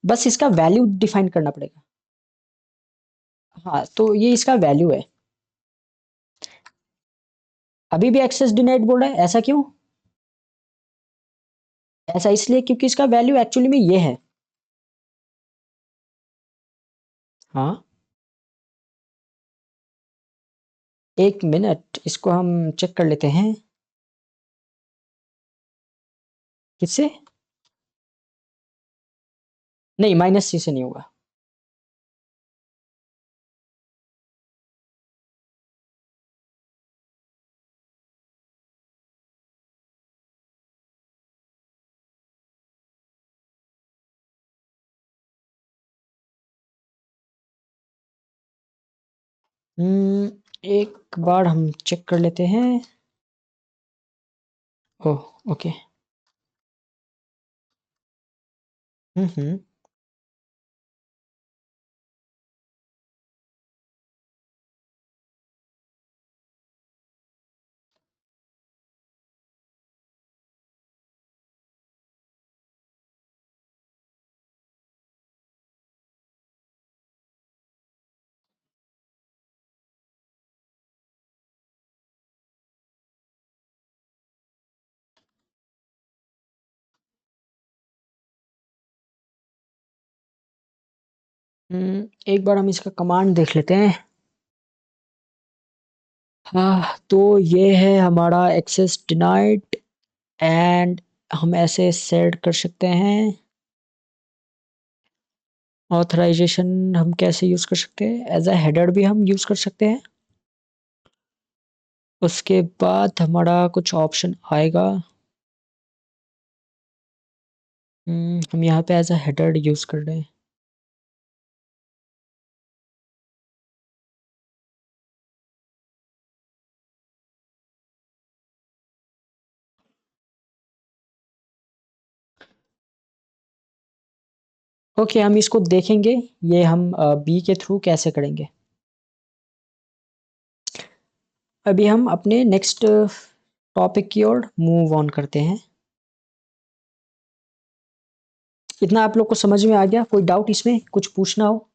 बस इसका वैल्यू डिफाइन करना पड़ेगा। हाँ, तो ये इसका वैल्यू है। अभी भी एक्सेस डिनाइड बोल रहा है, ऐसा क्यों? ऐसा इसलिए क्योंकि इसका वैल्यू एक्चुअली में ये है। हाँ, एक मिनट, इसको हम चेक कर लेते हैं। किससे? नहीं, -c से नहीं होगा। एक बार हम चेक कर लेते हैं। ओह, ओके। हम्म। एक बार हम इसका कमांड देख लेते हैं। हाँ, तो ये है हमारा एक्सेस डिनाइड एंड हम ऐसे सेट कर सकते हैं। ऑथराइजेशन हम कैसे यूज़ कर सकते हैं, एज अ हेडर भी हम यूज़ कर सकते हैं। उसके बाद हमारा कुछ ऑप्शन आएगा। हम यहाँ पे एज अ हेडर यूज़ कर रहे हैं। ओके, हम इसको देखेंगे, ये हम बी के थ्रू कैसे करेंगे। अभी हम अपने नेक्स्ट टॉपिक की ओर मूव ऑन करते हैं। इतना आप लोग को समझ में आ गया? कोई डाउट इसमें, कुछ पूछना हो?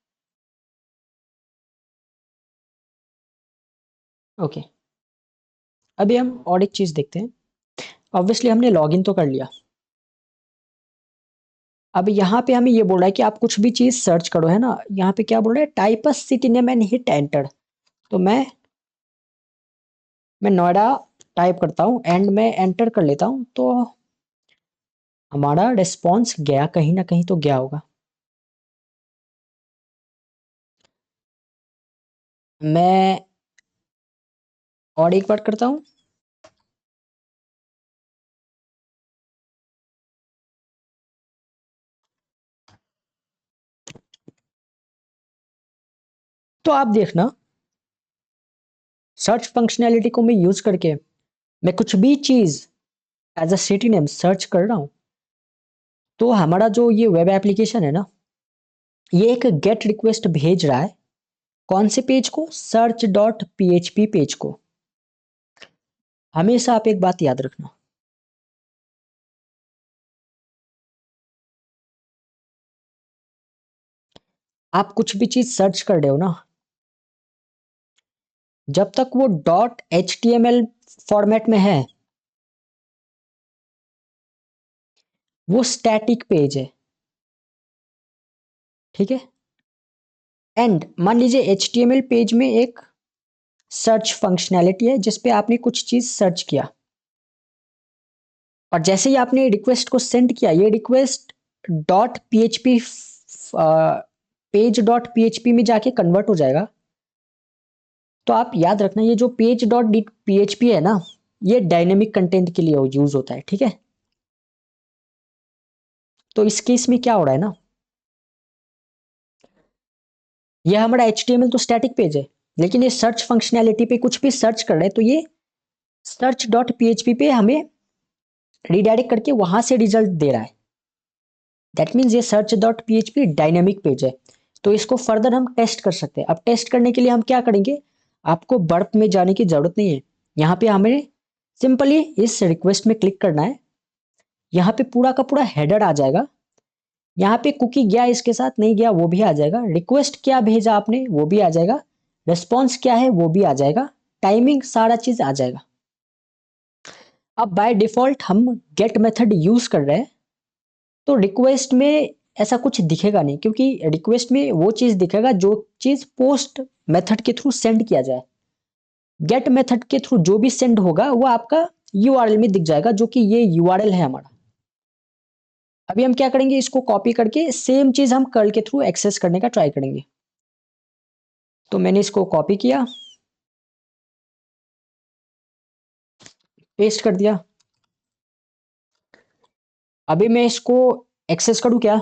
ओके, अभी हम और एक चीज़ देखते हैं। ऑब्वियसली हमने लॉगिन तो कर लिया। अब यहाँ पे हमें ये बोल रहा है कि आप कुछ भी चीज़ सर्च करो, है ना? यहाँ पे क्या बोल रहा है, type a city name and hit enter. तो मैं नोएडा टाइप करता हूँ एंड मैं एंटर कर लेता हूँ, तो हमारा रिस्पॉन्स गया, कहीं ना कहीं तो गया होगा। मैं और एक बार करता हूँ। तो आप देखना, सर्च फंक्शनैलिटी को मैं यूज करके मैं कुछ भी चीज as a city name search कर रहा हूँ, तो हमारा जो ये वेब एप्लीकेशन है ना, ये एक गेट रिक्वेस्ट भेज रहा है। कौन से पेज को? सर्च डॉट पीएचपी पेज को। हमेशा आप एक बात याद रखना, आप कुछ भी चीज सर्च कर रहे हो ना, जब तक वो dot H T M L format में है, वो स्टैटिक पेज है, ठीक है? एंड मान लीजिए H T M L page में एक सर्च फंक्शनैलिटी है जिसपे आपने कुछ चीज सर्च किया, और जैसे ही आपने रिक्वेस्ट को सेंड किया, ये request dot PHP page dot PHP में जाके कन्वर्ट हो जाएगा। तो आप याद रखना, ये जो पेज डॉट पीएचपी है ना, ये डायनेमिक कंटेंट के लिए यूज होता है, ठीक है? तो इस केस में क्या हो रहा है ना, ये हमारा एच तो स्टैटिक पेज है, लेकिन ये सर्च फंक्शनैलिटी पे कुछ भी सर्च कर रहे हैं, तो ये सर्च डॉट पीएचपी पे हमें रिडायरेक्ट करके वहां से रिजल्ट दे रहा है। दैट मीन्स ये search dot PHP dynamic page है। तो इसको फर्दर हम टेस्ट कर सकते हैं। अब टेस्ट करने के लिए हम क्या करेंगे, आपको बर्प में जाने की जरूरत नहीं है। यहाँ पे हमें सिंपली इस रिक्वेस्ट में क्लिक करना है। यहाँ पे पूरा का पूरा हेडर आ जाएगा। यहाँ पे कुकी गया इसके साथ, नहीं गया वो भी आ जाएगा। रिक्वेस्ट क्या भेजा आपने वो भी आ जाएगा। रिस्पॉन्स क्या है वो भी आ जाएगा। टाइमिंग, सारा चीज आ जाएगा। अब बाय डिफॉल्ट हम गेट मेथड यूज कर रहे हैं, तो रिक्वेस्ट में ऐसा कुछ दिखेगा नहीं, क्योंकि रिक्वेस्ट में वो चीज दिखेगा जो चीज पोस्ट मेथड के थ्रू सेंड किया जाए। गेट मेथड के थ्रू जो भी सेंड होगा वो आपका यूआरएल में दिख जाएगा, जो कि ये यूआरएल है हमारा। अभी हम क्या करेंगे, इसको कॉपी करके सेम चीज हम कर्ल के थ्रू एक्सेस करने का ट्राई करेंगे। तो मैंने इसको कॉपी किया, पेस्ट कर दिया। अभी मैं इसको एक्सेस करूं क्या?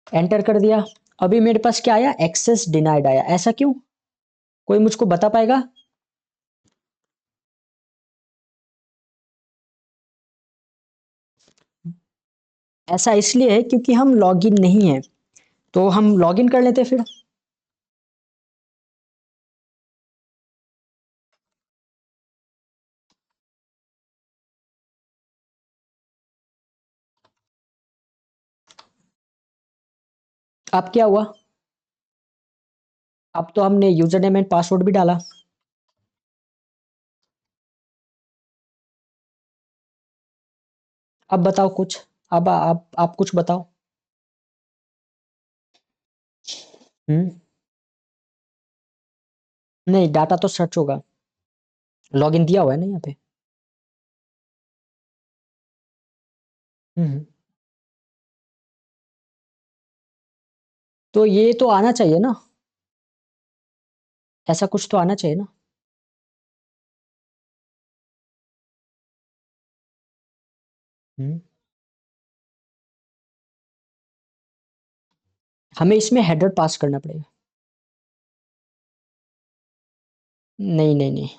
एंटर कर दिया। अभी मेरे पास क्या आया? एक्सेस डिनाइड आया। ऐसा क्यों? कोई मुझको बता पाएगा? ऐसा इसलिए है क्योंकि हम लॉगिन नहीं है। तो हम लॉगिन कर लेते फिर। अब क्या हुआ? अब तो हमने यूजर नेम एंड पासवर्ड भी डाला। अब बताओ कुछ। अब आप कुछ बताओ। नहीं, डाटा तो सर्च होगा, लॉगिन दिया हुआ है ना यहाँ पे। हम्म तो ये तो आना चाहिए ना, ऐसा कुछ तो आना चाहिए ना। हम्म हमें इसमें हेडर पास करना पड़ेगा। नहीं नहीं नहीं,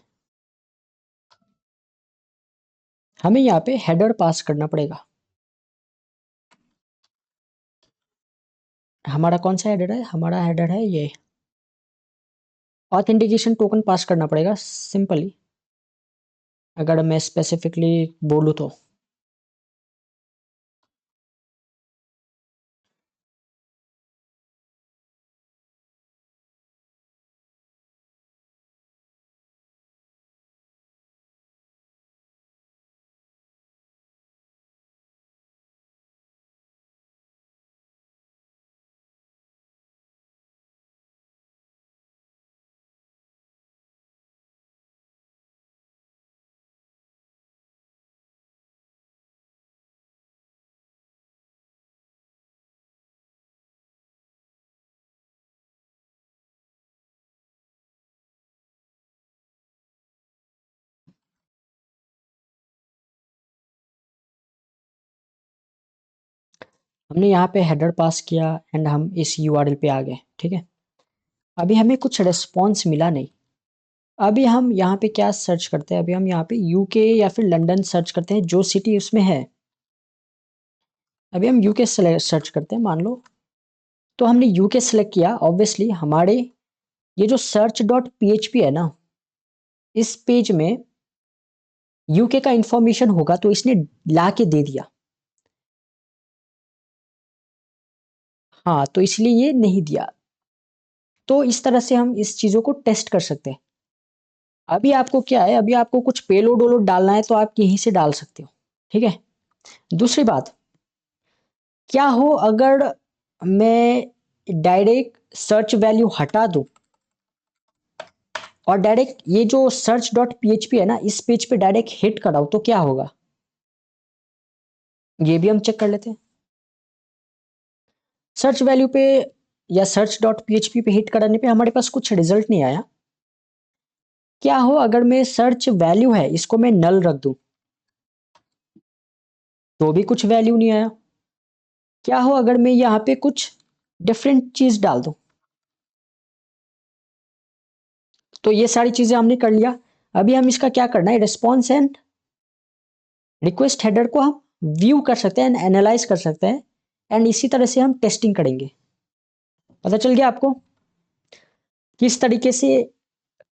हमें यहाँ पे हेडर पास करना पड़ेगा। हमारा कौन सा हेडर है? हमारा हेडर है ये, ऑथेंटिकेशन टोकन पास करना पड़ेगा सिंपली, अगर मैं स्पेसिफिकली बोलूँ तो। हमने यहाँ पे हेडर पास किया एंड हम इस यूआरएल पे आ गए, ठीक है। अभी हमें कुछ रिस्पॉन्स मिला नहीं। अभी हम यहाँ पे क्या सर्च करते हैं? अभी हम यहाँ पे यूके या फिर लंदन सर्च करते हैं, जो सिटी उसमें है। अभी हम यूके सर्च करते हैं, मान लो। तो हमने यूके सेलेक्ट किया, ऑब्वियसली हमारे ये जो सर्च डॉट पीएचपी है ना, इस पेज में यूके का इंफॉर्मेशन होगा, तो इसने ला के दे दिया। हाँ, तो इसलिए ये नहीं दिया। तो इस तरह से हम इस चीज़ों को टेस्ट कर सकते हैं। अभी आपको क्या है, अभी आपको कुछ पेलोड वोलोड डालना है तो आप यहीं से डाल सकते हो, ठीक है। दूसरी बात, क्या हो अगर मैं डायरेक्ट सर्च वैल्यू हटा दूं और डायरेक्ट ये जो सर्च डॉट पीएचपी है ना, इस पेज पे डायरेक्ट हिट कराऊं, तो क्या होगा? ये भी हम चेक कर लेते हैं। सर्च वैल्यू पे या सर्च डॉट पीएचपी पे हिट कराने पे हमारे पास कुछ रिजल्ट नहीं आया। क्या हो अगर मैं सर्च वैल्यू है इसको मैं नल रख दूं, तो भी कुछ वैल्यू नहीं आया। क्या हो अगर मैं यहाँ पे कुछ डिफरेंट चीज डाल दूं, तो ये सारी चीजें हमने कर लिया। अभी हम इसका क्या करना है, रिस्पॉन्स एंड रिक्वेस्ट हेडर को हम व्यू कर सकते हैं एंड एनालाइज कर सकते हैं, एंड इसी तरह से हम टेस्टिंग करेंगे। पता चल गया आपको किस तरीके से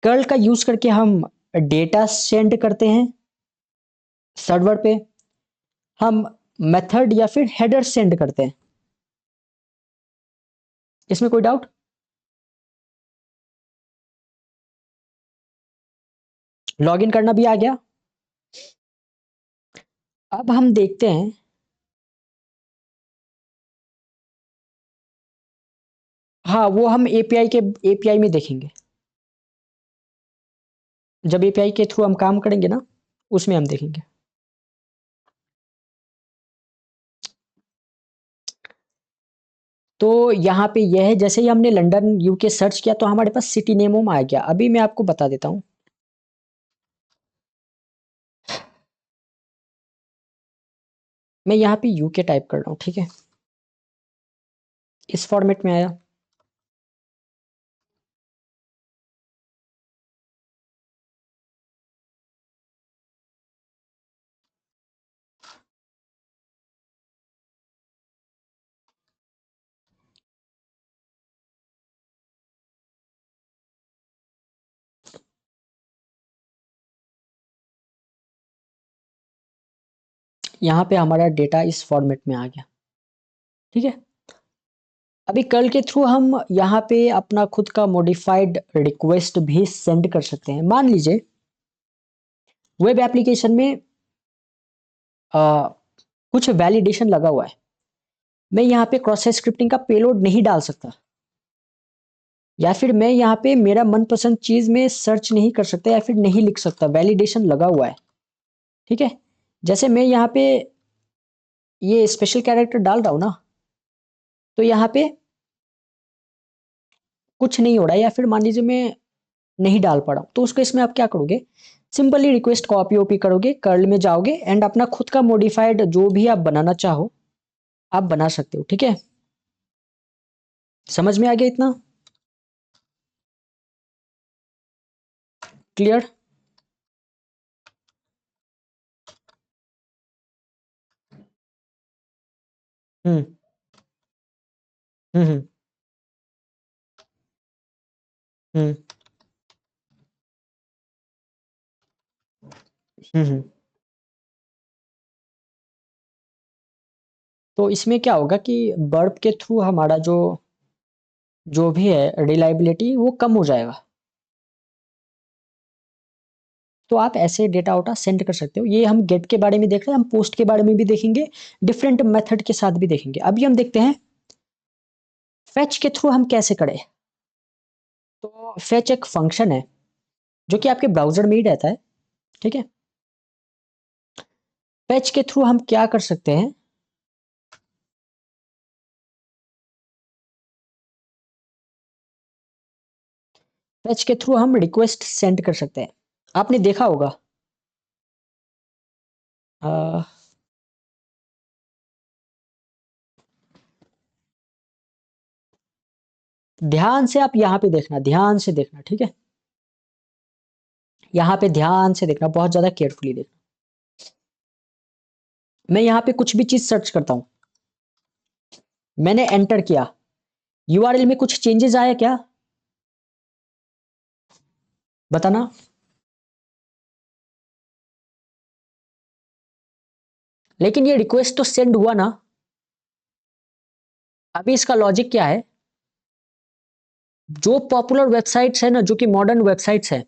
कर्ल का यूज करके हम डेटा सेंड करते हैं सर्वर पे, हम मेथड या फिर हेडर सेंड करते हैं। इसमें कोई डाउट? लॉगिन करना भी आ गया। अब हम देखते हैं, हाँ वो हम एपीआई में देखेंगे, जब एपीआई के थ्रू हम काम करेंगे ना, उसमें हम देखेंगे। तो यहाँ पे यह है, जैसे ही हमने लंदन यूके सर्च किया तो हमारे पास सिटी नेम आ गया। अभी मैं आपको बता देता हूँ, मैं यहाँ पे यूके टाइप कर रहा हूँ, ठीक है। इस फॉर्मेट में आया। यहाँ पे हमारा डेटा इस फॉर्मेट में आ गया, ठीक है। अभी कर्ल के थ्रू हम यहाँ पे अपना खुद का मॉडिफाइड रिक्वेस्ट भी सेंड कर सकते हैं। मान लीजिए वेब एप्लीकेशन में आ, कुछ वैलिडेशन लगा हुआ है, मैं यहाँ पे क्रॉस साइट स्क्रिप्टिंग का पेलोड नहीं डाल सकता। या फिर मैं यहाँ पे मेरा मनपसंद चीज में सर्च नहीं कर सकता या फिर नहीं लिख सकता, वैलिडेशन लगा हुआ है। ठीक है, जैसे मैं यहाँ पे ये स्पेशल कैरेक्टर डाल रहा हूं ना, तो यहाँ पे कुछ नहीं हो रहा है, या फिर मान लीजिए मैं नहीं डाल पा रहा हूं, तो उसको इसमें आप क्या करोगे, सिंपली रिक्वेस्ट कॉपी ओपी करोगे, कर्ल में जाओगे एंड अपना खुद का मॉडिफाइड जो भी आप बनाना चाहो आप बना सकते हो। ठीक है, समझ में आ गया इतना? क्लियर? हम्म हम्म हम्म हम्म। तो इसमें क्या होगा कि बर्ब के थ्रू हमारा जो भी है रिलायबिलिटी वो कम हो जाएगा। तो आप ऐसे डेटा आउटा सेंड कर सकते हो। ये हम गेट के बारे में देख रहे हैं, हम पोस्ट के बारे में भी देखेंगे, डिफरेंट मेथड के साथ भी देखेंगे। अभी हम देखते हैं फेच के थ्रू हम कैसे करें। तो फेच एक फंक्शन है जो कि आपके ब्राउजर में ही रहता है। ठीक है, फेच के थ्रू हम क्या कर सकते हैं, फेच के थ्रू हम रिक्वेस्ट सेंड कर सकते हैं। आपने देखा होगा अ, ध्यान से आप यहाँ पे देखना, ध्यान से देखना। ठीक है, यहाँ पे ध्यान से देखना, बहुत ज्यादा केयरफुली देखना। मैं यहाँ पे कुछ भी चीज सर्च करता हूं, मैंने एंटर किया, यूआरएल में कुछ चेंजेस आया क्या, बताना। लेकिन ये रिक्वेस्ट तो सेंड हुआ ना। अभी इसका लॉजिक क्या है, जो पॉपुलर वेबसाइट्स है ना, जो कि मॉडर्न वेबसाइट्स है,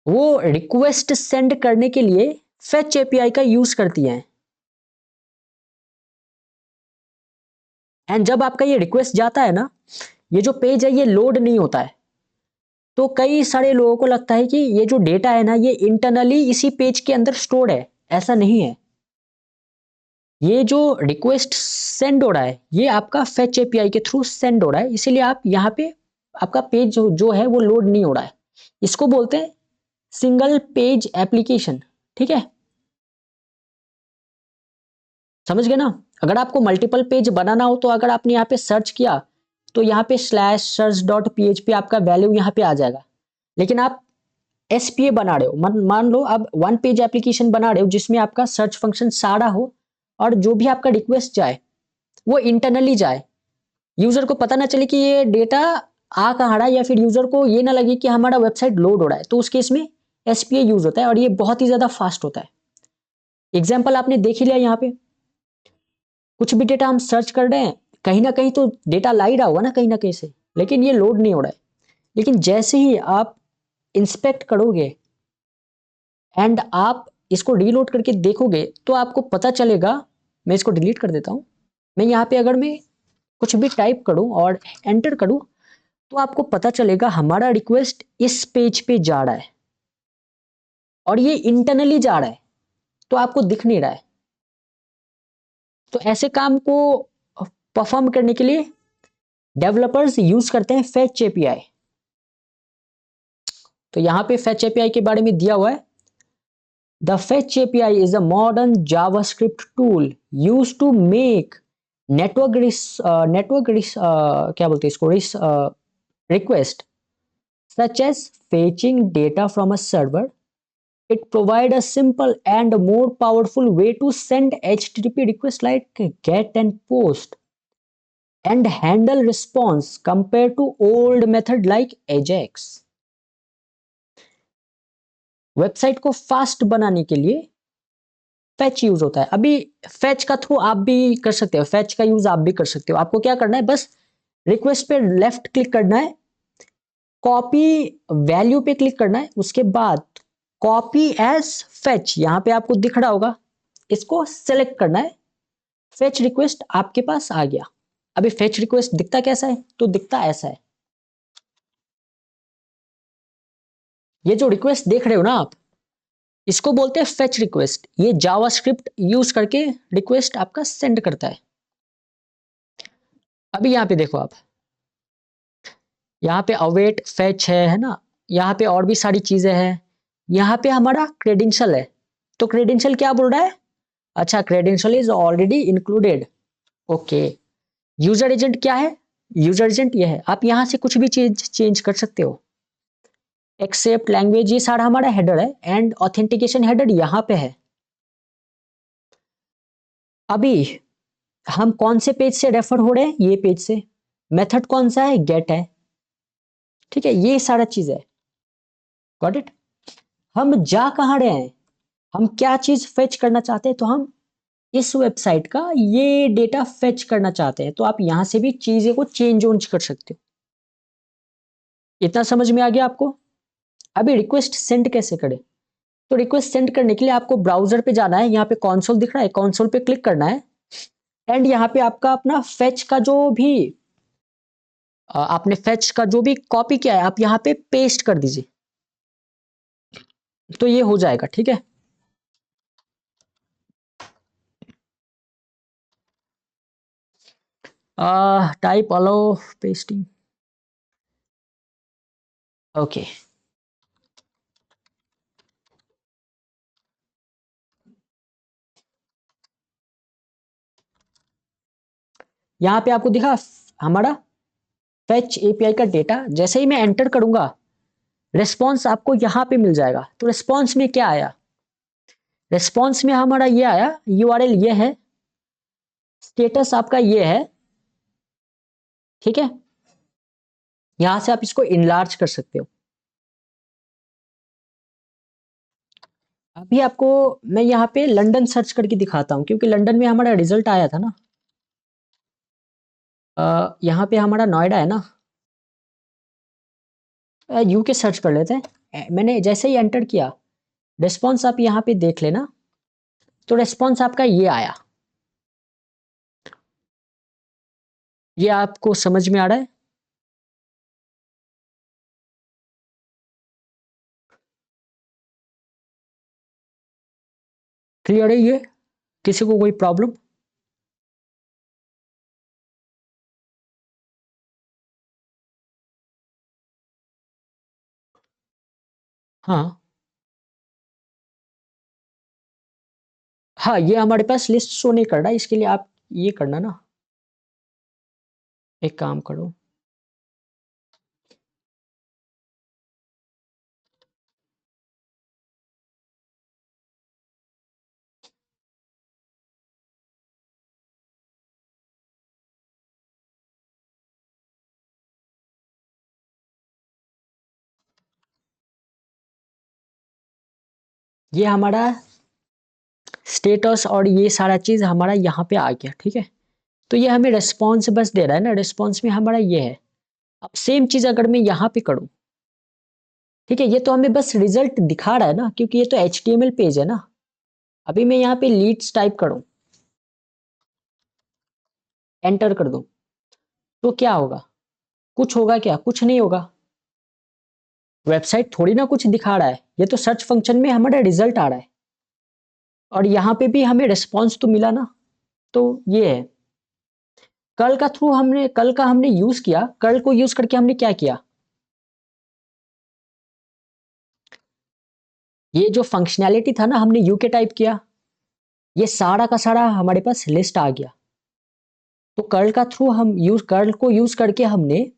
वो रिक्वेस्ट सेंड करने के लिए फेच एपीआई का यूज करती हैं। एंड जब आपका ये रिक्वेस्ट जाता है ना, ये जो पेज है ये लोड नहीं होता है। तो कई सारे लोगों को लगता है कि ये जो डेटा है ना ये इंटरनली इसी पेज के अंदर स्टोर्ड है। ऐसा नहीं है। ये जो रिक्वेस्ट सेंड हो रहा है ये आपका फेच एपीआई के थ्रू सेंड हो रहा है, इसीलिए आप यहाँ पे आपका पेज जो है वो लोड नहीं हो रहा है। इसको बोलते हैं सिंगल पेज एप्लीकेशन। ठीक है, समझ गए ना? अगर आपको मल्टीपल पेज बनाना हो तो अगर आपने यहाँ पे सर्च किया तो यहाँ पे स्लैश सर्च डॉट पीएचपी आपका वैल्यू यहाँ पे आ जाएगा। लेकिन आप एसपीए बना रहे हो, मान लो आप वन पेज एप्लीकेशन बना रहे हो जिसमें आपका सर्च फंक्शन सारा हो और जो भी आपका रिक्वेस्ट जाए वो इंटरनली जाए, यूजर को पता ना चले कि ये डेटा आ कहाँ रहा है, या फिर यूजर को ये ना लगे कि हमारा वेबसाइट लोड हो रहा है, तो उस केस में एसपीए यूज होता है और ये बहुत ही ज्यादा फास्ट होता है। एग्जाम्पल आपने देख ही लिया, यहाँ पे कुछ भी डेटा हम सर्च कर रहे हैं, कहीं ना कहीं तो डेटा ला ही रहा होगा ना कहीं ना कहीं से, लेकिन ये लोड नहीं हो रहा है। लेकिन जैसे ही आप इंस्पेक्ट करोगे एंड आप इसको रीलोड करके देखोगे तो आपको पता चलेगा। मैं इसको डिलीट कर देता हूं। मैं यहाँ पे अगर मैं कुछ भी टाइप करूं और एंटर करूं तो आपको पता चलेगा हमारा रिक्वेस्ट इस पेज पे जा रहा है और ये इंटरनली जा रहा है, तो आपको दिख नहीं रहा है। तो ऐसे काम को परफॉर्म करने के लिए डेवलपर्स यूज करते हैं फेच एपीआई। तो यहां पे फेच एपीआई के बारे में दिया हुआ है, the fetch API is a modern JavaScript tool use to make network क्या बोलते हैं इसको, request such as fetching data from a server. It provides a simple and more powerful way to send HTTP requests like GET and POST and handle response compared to old method like AJAX. Website को fast बनाने के लिए fetch use होता है। अभी fetch का through आप भी कर सकते हो, फैच का यूज आप भी कर सकते हो। आपको क्या करना है, बस रिक्वेस्ट पे लेफ्ट क्लिक करना है, कॉपी वैल्यू पे क्लिक करना है, उसके बाद कॉपी एज फेच यहां पे आपको दिख रहा होगा, इसको सेलेक्ट करना है, फेच रिक्वेस्ट आपके पास आ गया। अभी फेच रिक्वेस्ट दिखता कैसा है? तो दिखता ऐसा है। ये जो रिक्वेस्ट देख रहे हो ना आप, इसको बोलते हैं फेच रिक्वेस्ट। ये जावास्क्रिप्ट यूज करके रिक्वेस्ट आपका सेंड करता है। अभी यहाँ पे देखो आप, यहाँ पे अवेट फेच है ना, यहाँ पे और भी सारी चीजें हैं। यहाँ पे हमारा क्रेडेंशियल है, तो क्रेडेंशियल क्या बोल रहा है? अच्छा, credential is already included. Okay. User agent क्या है? यूजर एजेंट ये है, आप यहाँ से कुछ भी चेंज कर सकते हो। एक्सेप्ट लैंग्वेज, ये सारा हमारा हेडर है, एंड ऑथेंटिकेशन हेडर यहाँ पे है। अभी हम कौन से पेज से रेफर हो रहे हैं? ये पेज से। मेथड कौन सा है? गेट है। ठीक है, ये सारा चीज है। Got it? हम जा कहाँ रहे हैं? हम क्या चीज फेच करना चाहते हैं? तो हम इस वेबसाइट का ये डेटा फेच करना चाहते हैं, तो आप यहां से भी चीजें को चेंज ऑन कर सकते हो। इतना समझ में आ गया आपको? अभी रिक्वेस्ट सेंड कैसे करें? तो रिक्वेस्ट सेंड करने के लिए आपको ब्राउजर पे जाना है, यहाँ पे कंसोल दिख रहा है, कंसोल पे क्लिक करना है, एंड यहाँ पे आपका अपना फेच का जो भी आपने फेच का जो भी कॉपी किया है, आप यहाँ पे पेस्ट कर दीजिए, तो ये हो जाएगा। ठीक है, टाइप अलो पेस्टिंग। ओके, यहाँ पे आपको दिखा हमारा फेच एपीआई का डेटा। जैसे ही मैं एंटर करूंगा, रिस्पॉन्स आपको यहाँ पे मिल जाएगा। तो रिस्पॉन्स में क्या आया? रिस्पॉन्स में हमारा ये आया, यूआरएल ये है, स्टेटस आपका ये है। ठीक है, यहां से आप इसको इनलार्ज कर सकते हो। अभी आपको मैं यहाँ पे लंदन सर्च करके दिखाता हूँ, क्योंकि लंदन में हमारा रिजल्ट आया था ना। यहाँ पे हमारा नोएडा है ना। यूके सर्च कर लेते हैं। मैंने जैसे ही एंटर किया, रिस्पॉन्स आप यहाँ पे देख लेना, तो रिस्पॉन्स आपका ये आया। ये आपको समझ में आ रहा है? क्लियर है ये? किसी को कोई प्रॉब्लम? हाँ हाँ, ये हमारे पास लिस्ट शो नहीं कर रहा, इसके लिए आप ये करना ना, एक काम करो। ये हमारा स्टेटस और ये सारा चीज हमारा यहाँ पे आ गया। ठीक है, तो ये हमें रिस्पॉन्स बस दे रहा है ना, रिस्पॉन्स में हमारा ये है। अब सेम चीज अगर मैं यहाँ पे करूँ, ठीक है, ये तो हमें बस रिजल्ट दिखा रहा है ना, क्योंकि ये तो HTML पेज है ना। अभी मैं यहाँ पे लीड्स टाइप करूँ, एंटर कर दूं, तो क्या होगा? कुछ होगा क्या? कुछ नहीं होगा। वेबसाइट थोड़ी ना कुछ दिखा रहा है, ये तो सर्च फंक्शन में हमारा रिजल्ट आ रहा है, और यहाँ पे भी हमें रिस्पॉन्स तो मिला ना। तो ये है, कल का हमने यूज किया, कल को यूज करके हमने क्या किया? ये जो फंक्शनैलिटी था ना, हमने यूके टाइप किया, ये सारा का सारा हमारे पास लिस्ट आ गया। तो कर्ल को यूज करके हमने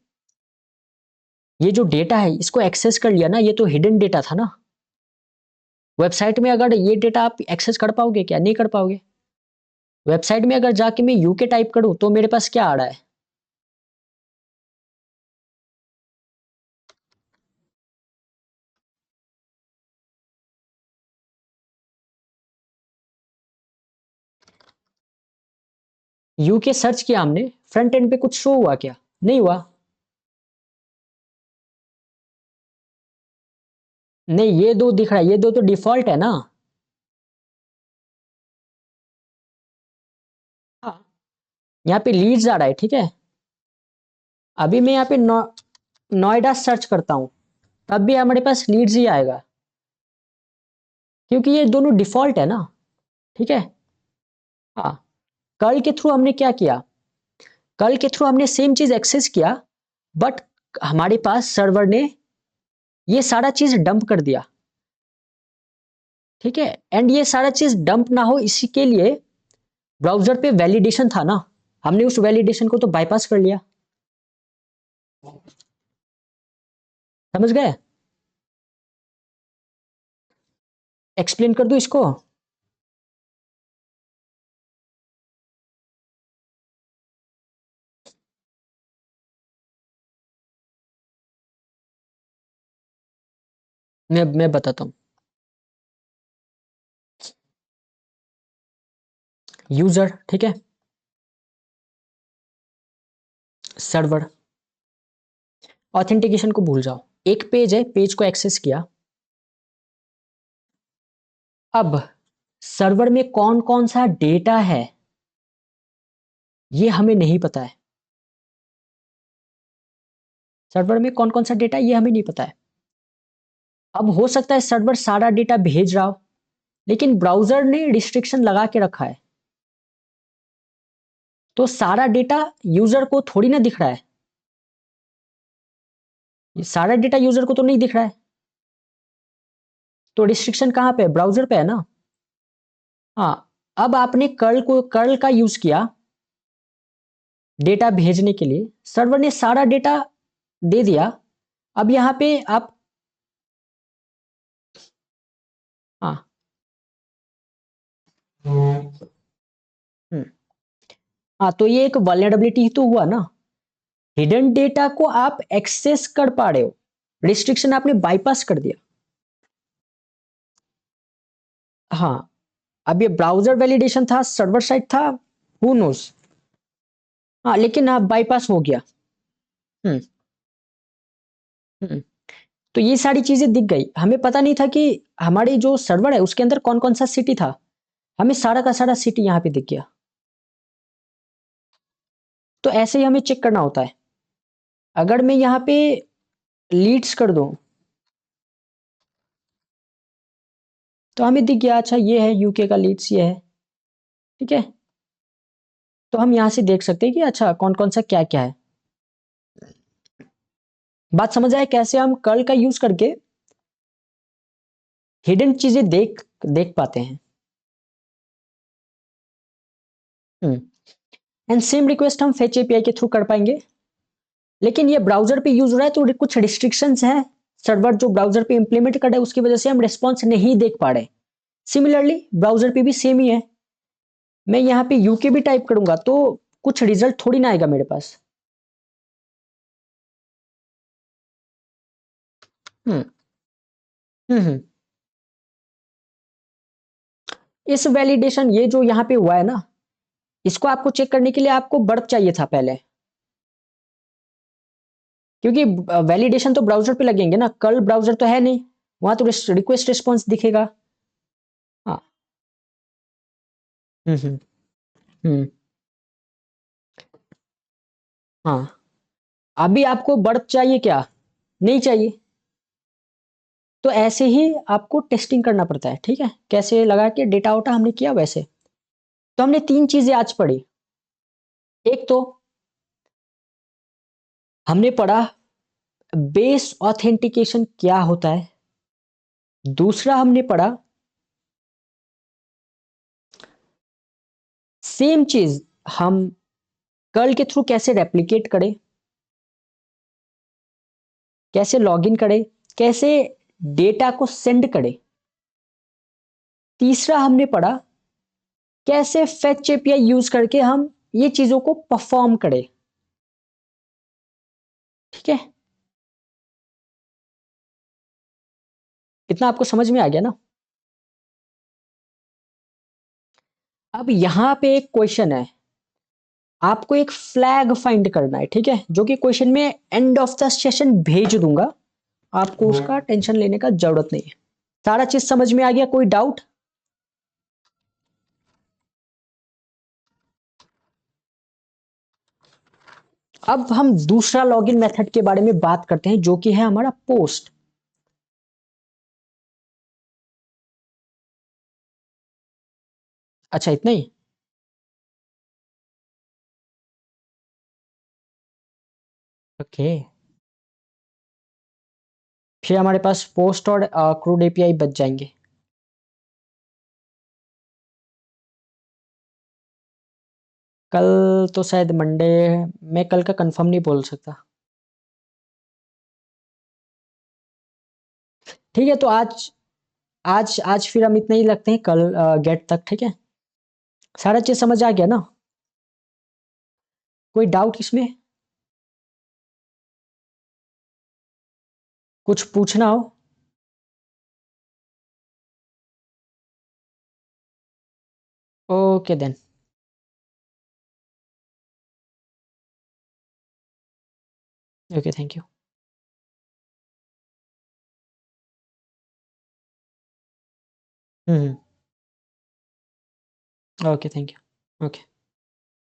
ये जो डेटा है इसको एक्सेस कर लिया ना। ये तो हिडन डेटा था ना। वेबसाइट में अगर ये डेटा आप एक्सेस कर पाओगे क्या? नहीं कर पाओगे। वेबसाइट में अगर जाके मैं यूके टाइप करूं, तो मेरे पास क्या आ रहा है? यूके सर्च किया हमने, फ्रंट एंड पे कुछ शो हुआ क्या? नहीं हुआ। नहीं, ये दो दिख रहा है, ये दो तो डिफॉल्ट है ना। हाँ, यहाँ पे लीड्स आ रहा है, ठीक है। अभी मैं यहाँ पे नोएडा सर्च करता हूँ, तब भी हमारे पास लीड्स ही आएगा, क्योंकि ये दोनों डिफॉल्ट है ना, ठीक है। हाँ, कर्ल के थ्रू हमने क्या किया, कर्ल के थ्रू हमने सेम चीज एक्सेस किया, बट हमारे पास सर्वर ने ये सारा चीज डंप कर दिया, ठीक है। एंड ये सारा चीज डंप ना हो इसी के लिए ब्राउजर पे वैलिडेशन था ना, हमने उस वैलिडेशन को तो बाईपास कर लिया, समझ गए। एक्सप्लेन कर दूं इसको। मैं बताता हूं। यूजर, ठीक है, सर्वर, ऑथेंटिकेशन को भूल जाओ। एक पेज है, पेज को एक्सेस किया। अब सर्वर में कौन कौन सा डेटा है ये हमें नहीं पता है, सर्वर में कौन कौन सा डेटा ये हमें नहीं पता है। अब हो सकता है सर्वर सारा डेटा भेज रहा हो, लेकिन ब्राउजर ने रिस्ट्रिक्शन लगा के रखा है, तो सारा डेटा यूजर को थोड़ी ना दिख रहा है, ये सारा डेटा यूजर को तो नहीं दिख रहा है, तो रिस्ट्रिक्शन कहां पे है, ब्राउजर पे है ना। हाँ, अब आपने कर्ल का यूज किया डेटा भेजने के लिए, सर्वर ने सारा डेटा दे दिया। अब यहां पे आप, हाँ, हम्म, हाँ, तो ये एक वल्नरेबिलिटी ही तो हुआ ना, हिडन डेटा को आप एक्सेस कर पा रहे हो, रिस्ट्रिक्शन आपने बाईपास कर दिया। हाँ, अब ये ब्राउजर वैलिडेशन था, सर्वर साइड था, हु नोस। हाँ, लेकिन आप बाईपास हो गया। हम्म, हम्म। तो ये सारी चीजें दिख गई, हमें पता नहीं था कि हमारी जो सर्वर है उसके अंदर कौन कौन सा सिटी था, हमें सारा का सारा सिटी यहाँ पे दिख गया। तो ऐसे ही हमें चेक करना होता है। अगर मैं यहाँ पे लीड्स कर दूं तो हमें दिख गया, अच्छा ये है यूके का लीड्स, ये है, ठीक है। तो हम यहाँ से देख सकते हैं कि अच्छा कौन कौन सा क्या क्या है। बात समझ आए कैसे हम कर्ल का यूज करके हिडन चीजें देख देख पाते हैं। एंड सेम रिक्वेस्ट हम फेच एपीआई के थ्रू कर पाएंगे, लेकिन ये ब्राउजर पे यूज हो रहा है तो कुछ रिस्ट्रिक्शंस हैं, सर्वर जो ब्राउजर पे इंप्लीमेंट कर रहा है उसकी वजह से हम रिस्पॉन्स नहीं देख पा रहे। सिमिलरली ब्राउजर पे भी सेम ही है, मैं यहाँ पे यूके भी टाइप करूंगा तो कुछ रिजल्ट थोड़ी ना आएगा मेरे पास। हम्म, हम्म। इस वैलिडेशन ये जो यहाँ पे हुआ है ना, इसको आपको चेक करने के लिए आपको बर्फ चाहिए था पहले, क्योंकि वैलिडेशन तो ब्राउजर पे लगेंगे ना, कल ब्राउजर तो है नहीं, वहां तो रिक्वेस्ट रिस्पॉन्स दिखेगा। हाँ, हम्म, हम्म, हाँ। अभी आपको बर्फ चाहिए क्या, नहीं चाहिए, तो ऐसे ही आपको टेस्टिंग करना पड़ता है, ठीक है, कैसे लगा के डेटा वोटा हमने किया वैसे। तो हमने तीन चीजें आज पढ़ी। एक तो हमने पढ़ा बेस ऑथेंटिकेशन क्या होता है, दूसरा हमने पढ़ा सेम चीज हम कर्ल के थ्रू कैसे रेप्लिकेट करें, कैसे लॉगिन करें, कैसे डेटा को सेंड करें। तीसरा हमने पढ़ा कैसे फेच एपीआई यूज करके हम ये चीजों को परफॉर्म करें, ठीक है। इतना आपको समझ में आ गया ना। अब यहां पे एक क्वेश्चन है, आपको एक फ्लैग फाइंड करना है, ठीक है, जो कि क्वेश्चन में एंड ऑफ द सेशन भेज दूंगा, आपको उसका टेंशन लेने का जरूरत नहीं है। सारा चीज समझ में आ गया, कोई डाउट। अब हम दूसरा लॉगिन मेथड के बारे में बात करते हैं, जो कि है हमारा पोस्ट। अच्छा, इतना ही? ओके। फिर हमारे पास पोस्ट और क्रूड एपीआई बच जाएंगे। कल तो शायद मंडे, मैं कल का कंफर्म नहीं बोल सकता। ठीक है, तो आज आज आज फिर हम इतना ही लगते हैं, कल गेट तक, ठीक है? सारा चीज समझ आ गया ना? कोई डाउट इसमें? कुछ पूछना हो? Okay then. Okay, thank you. Okay, thank you. Okay.